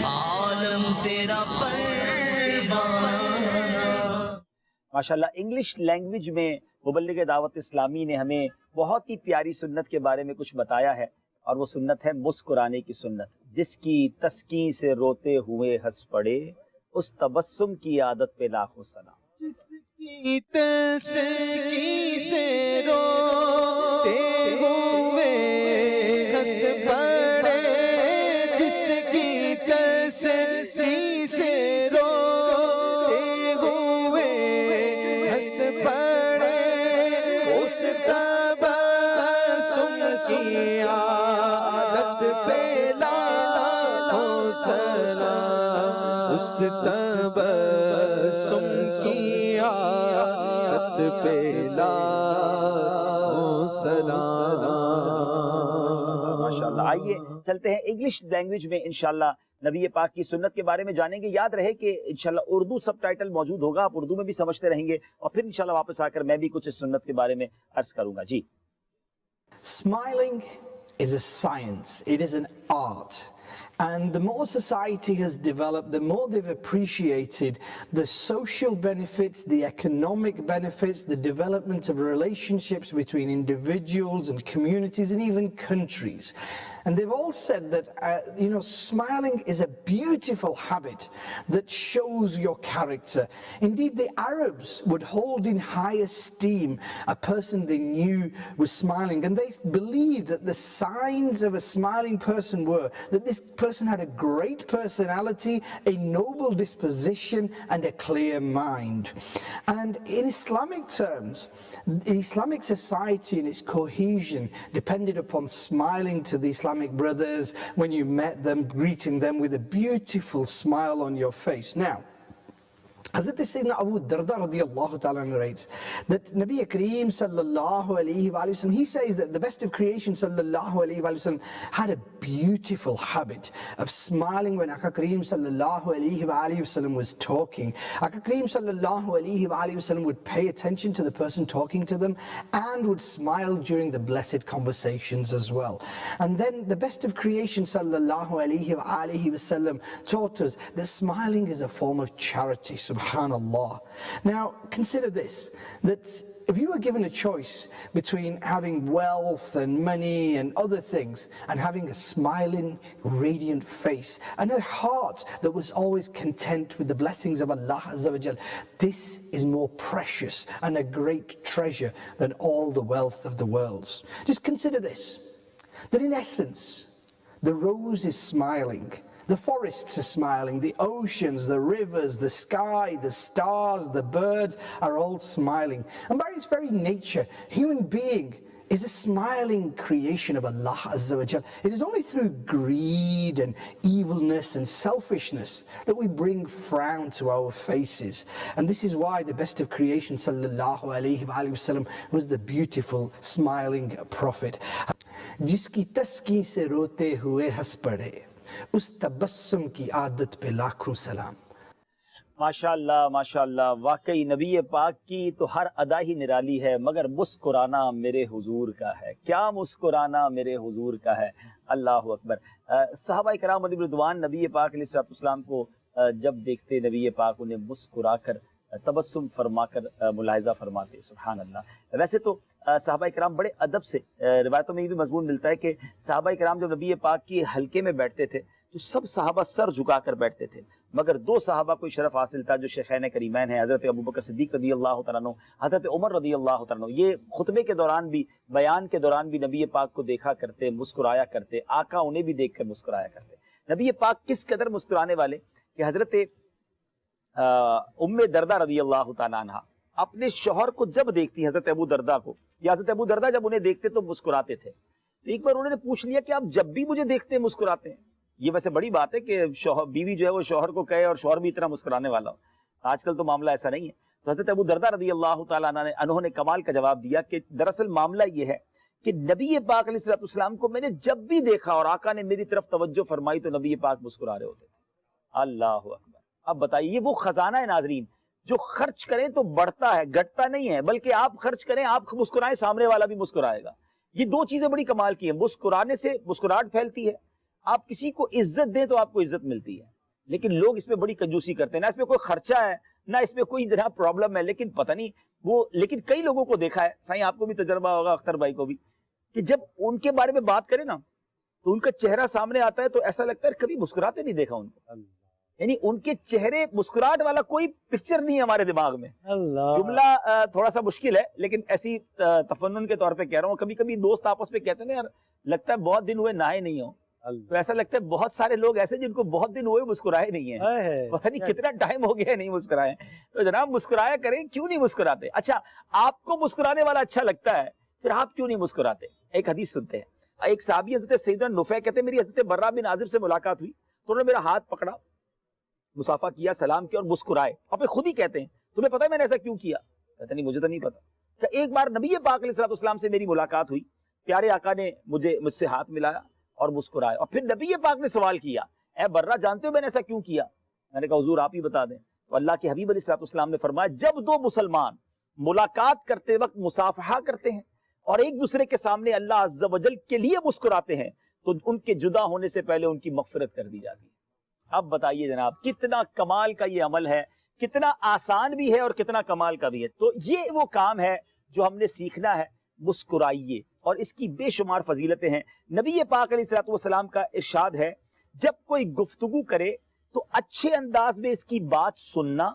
عالم تیرا پروانہ. ماشاءاللہ انگلش لینگویج میں مبلغ دعوت اسلامی نے ہمیں بہت ہی پیاری سنت کے بارے میں کچھ بتایا ہے، اور وہ سنت ہے مسکرانے کی سنت. جس کی تسکین سے روتے ہوئے ہنس پڑے، اس تبسم کی عادت پہ لاکھوں سلام. جس کی تسکین سے روتے ہوئے ہنس پڑے، جس کی تسکین سے روتے ہوئے ہنس پڑے، اس تبسم کی عادت پہ لاکھوں سلام. اس تبسم کی عادت پہ لاکھوں سلام. ماشاءاللہ. آئیے چلتے ہیں انگلش لینگویج میں انشاءاللہ نبی پاک کی سنت کے بارے میں جانیں گے. یاد رہے کہ انشاءاللہ اردو سب ٹائٹل موجود ہوگا، آپ اردو میں بھی سمجھتے رہیں گے، اور پھر انشاءاللہ واپس آ کر میں بھی کچھ اس سنت کے بارے میں عرض کروں گا. جی. Smiling is a science, it is an art. And the more society has developed, the more they've appreciated the social benefits, the economic benefits, the development of relationships between individuals and communities and even countries. And they've all said that, smiling is a beautiful habit that shows your character. Indeed, the Arabs would hold in high esteem a person they knew was smiling, and they believed that the signs of a smiling person were that this person had a great personality, a noble disposition, and a clear mind. And in Islamic terms, the Islamic society and its cohesion depended upon smiling to the Islamic brothers when you met them, greeting them with a beautiful smile on your face. Now, Hazrat Sayyidina Abu Darda radiyallahu ta'ala narrates that Nabi Kareem sallallahu alayhi wa sallam, he says that the best of creation sallallahu alayhi wa sallam had a beautiful habit of smiling when Aka Kareem sallallahu alayhi wa sallam was talking. Aka Kareem sallallahu alayhi wa sallam would pay attention to the person talking to them and would smile during the blessed conversations as well. And then the best of creation sallallahu alayhi wa sallam taught us that smiling is a form of charity. Subhanallah. Now, consider this, that if you were given a choice between having wealth and money and other things and having a smiling, radiant face and a heart that was always content with the blessings of Allah Azza wa Jal, this is more precious and a great treasure than all the wealth of the world. Just consider this, that in essence, the rose is smiling, the forests are smiling, the oceans, the rivers, the sky, the stars, the birds are all smiling. And by its very nature, human being is a smiling creation of Allah Azza wa Jal. It is only through greed and evilness and selfishness that we bring frown to our faces. And this is why the best of creation sallallahu alayhi wa sallam was the beautiful smiling prophet. Jiski taski se rote hue has pade, اس تبسم کی عادت پہ لاکھوں سلام. ماشاءاللہ ماشاءاللہ، واقعی نبی پاک کی تو ہر ادا ہی نرالی ہے، مگر مسکرانا میرے حضور کا ہے. کیا مسکرانا میرے حضور کا ہے. اللہ اکبر. صحابہ کرام علیہ رضوان نبی پاک علیہ السلام کو جب دیکھتے، نبی پاک انہیں مسکرا کر تبسم فرما کر ملاحظہ فرماتے. سبحان اللہ. ویسے تو صحابہ کرام بڑے ادب سے، روایتوں میں یہ بھی مضمون ملتا ہے کہ صحابہ کرام جب نبی پاک کی حلقے میں بیٹھتے تھے تو سب صحابہ سر جھکا کر بیٹھتے تھے، مگر دو صحابہ کو شرف حاصل تھا جو شیخین کریمین ہیں، حضرت ابوبکر صدیق رضی اللہ تعالیٰ عنہ، حضرت عمر رضی اللہ تعالیٰ عنہ. یہ خطبے کے دوران بھی، بیان کے دوران بھی نبی پاک کو دیکھا کرتے، مسکرایا کرتے، آقا انہیں بھی دیکھ کر مسکرایا کرتے. نبی پاک کس قدر مسکرانے والے کہ حضرت ام دردہ رضی اللہ تعالیٰ عنہ اپنے شوہر کو جب دیکھتی، حضرت ابو دردہ کو، یا حضرت ابو دردہ جب انہیں دیکھتے تو مسکراتے تھے. تو ایک بار انہوں نے پوچھ لیا کہ آپ جب بھی مجھے دیکھتے ہیں مسکراتے ہیں. یہ ویسے بڑی بات ہے کہ شوہر، بیوی جو ہے وہ شوہر کو کہے اور شوہر بھی اتنا مسکرانے والا ہو. آج کل تو معاملہ ایسا نہیں ہے. تو حضرت ابو دردہ رضی اللہ تعالیٰ عنہ نے کمال کا جواب دیا کہ دراصل معاملہ یہ ہے کہ نبی پاک علیہ السلام کو میں نے جب بھی دیکھا اور آقا نے میری طرف توجہ فرمائی تو نبی پاک مسکرا رہے ہوتے تھے. اللہ اکبر. اب بتائیے، یہ وہ خزانہ ہے ناظرین جو خرچ کریں تو بڑھتا ہے، گھٹتا نہیں ہے، بلکہ آپ خرچ کریں، آپ مسکرائیں، سامنے والا بھی مسکرائے گا. یہ دو چیزیں بڑی کمال کی ہیں. مسکرانے سے مسکراہٹ پھیلتی ہے، آپ کسی کو عزت دیں تو آپ کو عزت ملتی ہے. لیکن لوگ اس پہ بڑی کنجوسی کرتے ہیں، نہ اس پہ کوئی خرچہ ہے نہ اس پہ کوئی جناب پرابلم ہے، لیکن پتہ نہیں وہ، لیکن کئی لوگوں کو دیکھا ہے، سائیں آپ کو بھی تجربہ ہوگا، اختر بھائی کو بھی، کہ جب ان کے بارے میں بات کریں نا تو ان کا چہرہ سامنے آتا ہے تو ایسا لگتا ہے کبھی مسکراتے نہیں دیکھا ان کو. یعنی ان کے چہرے مسکراہٹ والا کوئی پکچر نہیں ہے ہمارے دماغ میں. جملہ تھوڑا سا مشکل ہے لیکن ایسی تفنن کے طور پہ کہہ رہا ہوں. کبھی کبھی دوست آپس میں کہتے ہیں نا، یار لگتا ہے بہت دن ہوئے نہائے نہیں ہو، تو ایسا لگتا ہے بہت سارے لوگ ایسے جن کو بہت دن ہوئے مسکرائے نہیں ہیں، پتہ نہیں کتنا ٹائم ہو گیا نہیں مسکرائے. تو جناب مسکرایا کریں، کیوں نہیں مسکراتے؟ اچھا، آپ کو مسکرانے والا اچھا لگتا ہے، پھر آپ کیوں نہیں مسکراتے؟ ایک حدیث سنتے ہیں. ایک صحابی حضرت سیدنا نفع کہتے ہیں میری حضرت برہ بن عازب سے ملاقات ہوئی تو انہوں نے میرا ہاتھ پکڑا، مصافحہ کیا، سلام کیا اور مسکرائے. آپ خود ہی کہتے ہیں تمہیں پتہ ہے میں نے ایسا کیوں کیا؟ کہتے نہیں مجھے تو نہیں پتا. کہ ایک بار نبی پاک علیہ السلام سے میری ملاقات ہوئی، پیارے آقا نے مجھ سے ہاتھ ملایا اور مسکرائے، اور پھر نبی پاک نے سوال کیا، اے برہ جانتے ہو میں نے ایسا کیوں کیا؟ میں نے کہا حضور آپ ہی بتا دیں. تو اللہ کے حبیب علیہ السلام نے فرمایا جب دو مسلمان ملاقات کرتے وقت مصافحہ کرتے ہیں اور ایک دوسرے کے سامنے اللہ عز و جل کے لیے مسکراتے ہیں تو ان کے جدا ہونے سے پہلے ان کی مغفرت کر دی جاتی ہے. اب بتائیے جناب کتنا کمال کا یہ عمل ہے، کتنا آسان بھی ہے اور کتنا کمال کا بھی ہے. تو یہ وہ کام ہے جو ہم نے سیکھنا ہے. مسکرائیے، اور اس کی بے شمار فضیلتیں ہیں۔ نبی پاک علیہ الصلوۃ والسلام کا ارشاد ہے جب کوئی گفتگو کرے تو اچھے انداز میں اس کی بات سننا،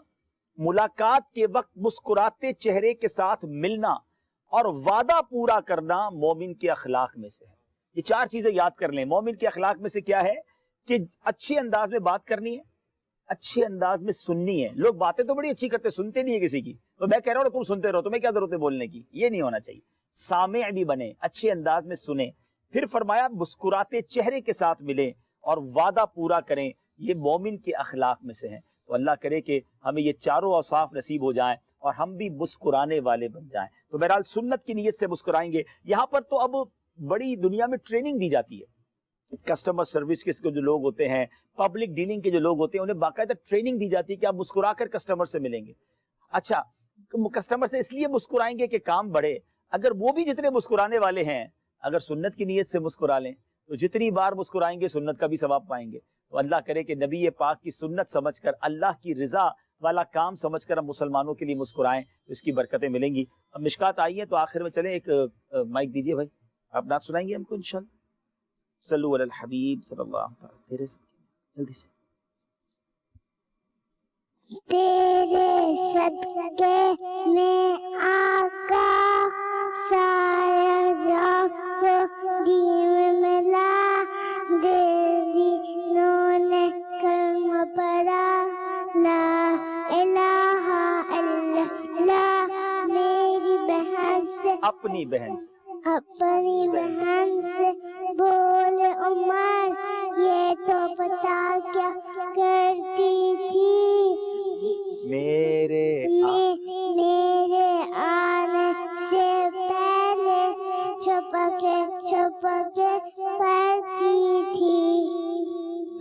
ملاقات کے وقت مسکراتے چہرے کے ساتھ ملنا اور وعدہ پورا کرنا مومن کے اخلاق میں سے ہے۔ یہ 4 چیزیں یاد کر لیں۔ مومن کے اخلاق میں سے کیا ہے کہ اچھے انداز میں بات کرنی ہے، اچھے انداز میں سننی ہے۔ لوگ باتیں تو بڑی اچھی کرتے، سنتے نہیں ہے کسی کی، تو میں کہہ رہا ہوں تم سنتے رہو، تمہیں کیا ضرورت ہے بولنے کی؟ یہ نہیں ہونا چاہیے۔ سامع بھی بنے، اچھے انداز میں سنیں۔ پھر فرمایا مسکراتے چہرے کے ساتھ ملیں اور وعدہ پورا کریں، یہ مومن کے اخلاق میں سے ہیں۔ تو اللہ کرے کہ ہمیں یہ چاروں اوصاف نصیب ہو جائیں اور ہم بھی مسکرانے والے بن جائیں۔ تو بہرحال سنت کی نیت سے مسکرائیں گے۔ یہاں پر تو اب بڑی دنیا میں ٹریننگ دی جاتی ہے، کسٹمر سروس کے جو لوگ ہوتے ہیں، پبلک ڈیلنگ کے جو لوگ ہوتے ہیں، انہیں باقاعدہ ٹریننگ دی جاتی ہے کہ آپ مسکرا کر کسٹمر سے ملیں گے۔ اچھا، کسٹمر سے اس لیے مسکرائیں گے کہ کام بڑھے۔ اگر وہ بھی جتنے مسکرانے والے ہیں اگر سنت کی نیت سے مسکرا لیں تو جتنی بار مسکرائیں گے سنت کا بھی ثواب پائیں گے۔ تو اللہ کرے کہ نبی پاک کی سنت سمجھ کر، اللہ کی رضا والا کام سمجھ کر ہم مسلمانوں کے لیے مسکرائیں تو اس کی برکتیں ملیں گی۔ اب مشکات آئی ہیں تو آخر میں چلیں ایک مائک دیجئے بھائی، آپ نعت سنائیں گے ہم کو انشاءاللہ۔ صلو علی الحبیب صلی اللہ علیہ وسلم۔ تیرے سے جلدی سے۔ تیرے صدقے میں آقا سارے جہاں کو دین ملا، دے دینوں نے کلمہ پڑھا، لا الہ الا اللہ۔ میری بہن سے، اپنی بہن سے، اپنی بہن سے بول عمر، یہ تو پتا کیا کرتی تھی، میرے آنے سے پہلے چھپ کے پڑھتی تھی،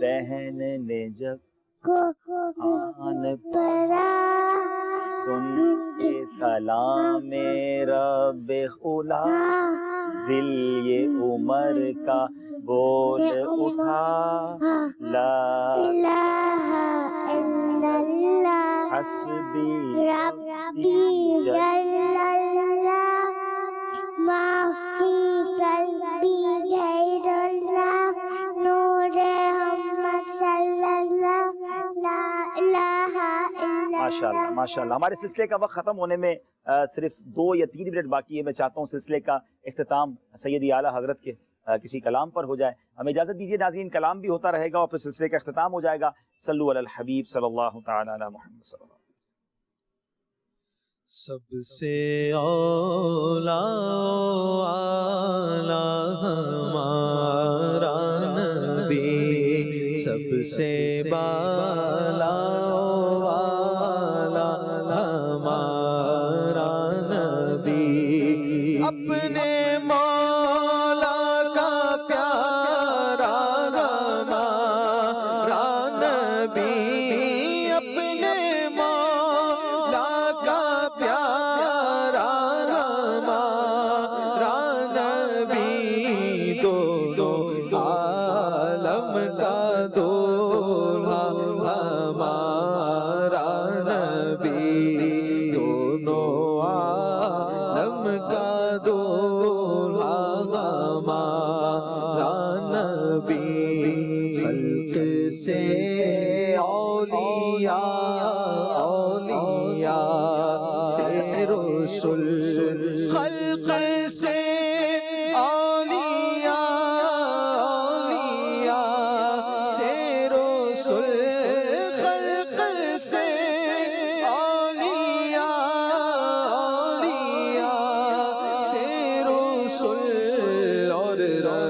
بہن نے جب آن پڑھا، سن کے کلام رب خدا، دل یہ عمر کا بول اٹھا، لا الہ الا اللہ، حسبی ربی جل اللہ، ما فی قلبی غیر اللہ، نور محمد صلی اللہ، لا الہ الا ماشاءاللہ ماشاءاللہ۔ ہمارے سلسلے کا وقت ختم ہونے میں صرف 2 یا 3 منٹ باقی ہے۔ میں چاہتا ہوں سلسلے کا اختتام سیدی اعلیٰ حضرت کے کسی کلام پر ہو جائے۔ ہمیں اجازت دیجیے ناظرین، کلام بھی ہوتا رہے گا اور پھر سلسلے کا اختتام ہو جائے گا۔ صلو علی الحبیب صلی اللہ تعالی علی محمد صلی اللہ علیہ وسلم۔ سب سے اولا ہمارا نبی، سب سے بالا والا ہمارا نبی، اپنے مولا کا پیارا ہمارا نبی، اپنے مولا کا پیارا ہمارا نبی، دونوں عالم کا دولہا ہمارا نبی، دونوں عالم کا دولہا ہمارا نبی، خلق سے اولیاء، اولیاء سے رسول، خلق سے اولیاء، اولیاء سے رسول، خلق سے اولیاء، اولیاء سے رسول، اور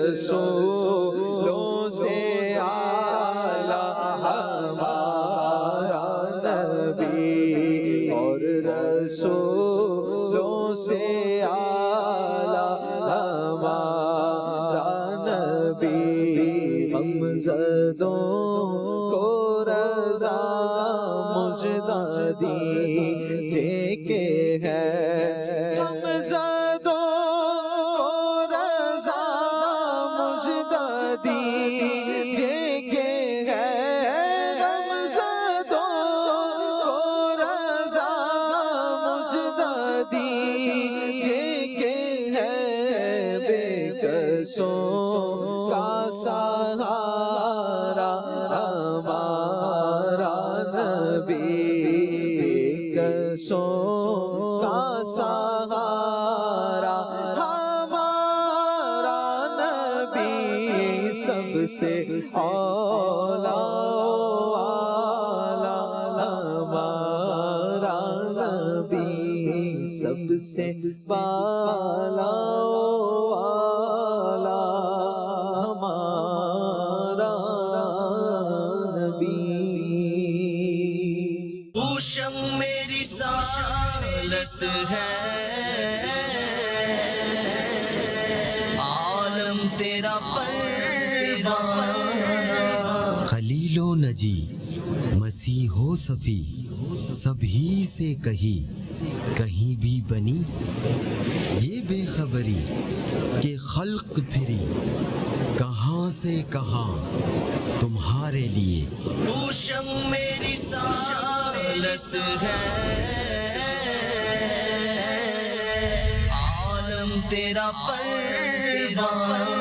رسولوں سے اعلیٰ ہمارا نبی، اور رسولوں سے اعلیٰ ہمارا نبی، غمزدوں کو رضا مجدہ دیجئے کہ ہے، غمزدوں کو رضا مجدہ دیجئے کہ ہے، غمزدوں کو رضا مجدہ دیجئے کہ ہے، ہمارا نبی کسوں کا سہارا، ہمارا نبی سب سے اولا والا، ہمارا نبی سب سے بالا والا، ہمارا نبی۔ اوشم میری سالس ہے، عالم تیرا پروانہ، خلیل و نجی مسیح و صفی سبھی سے کہیں بھی بنی یہ بے خبری کہ خلق پھری کہاں سے کہاں تمہارے لیے۔ اوشم میری سالس ہے، عالم تیرا پروانہ،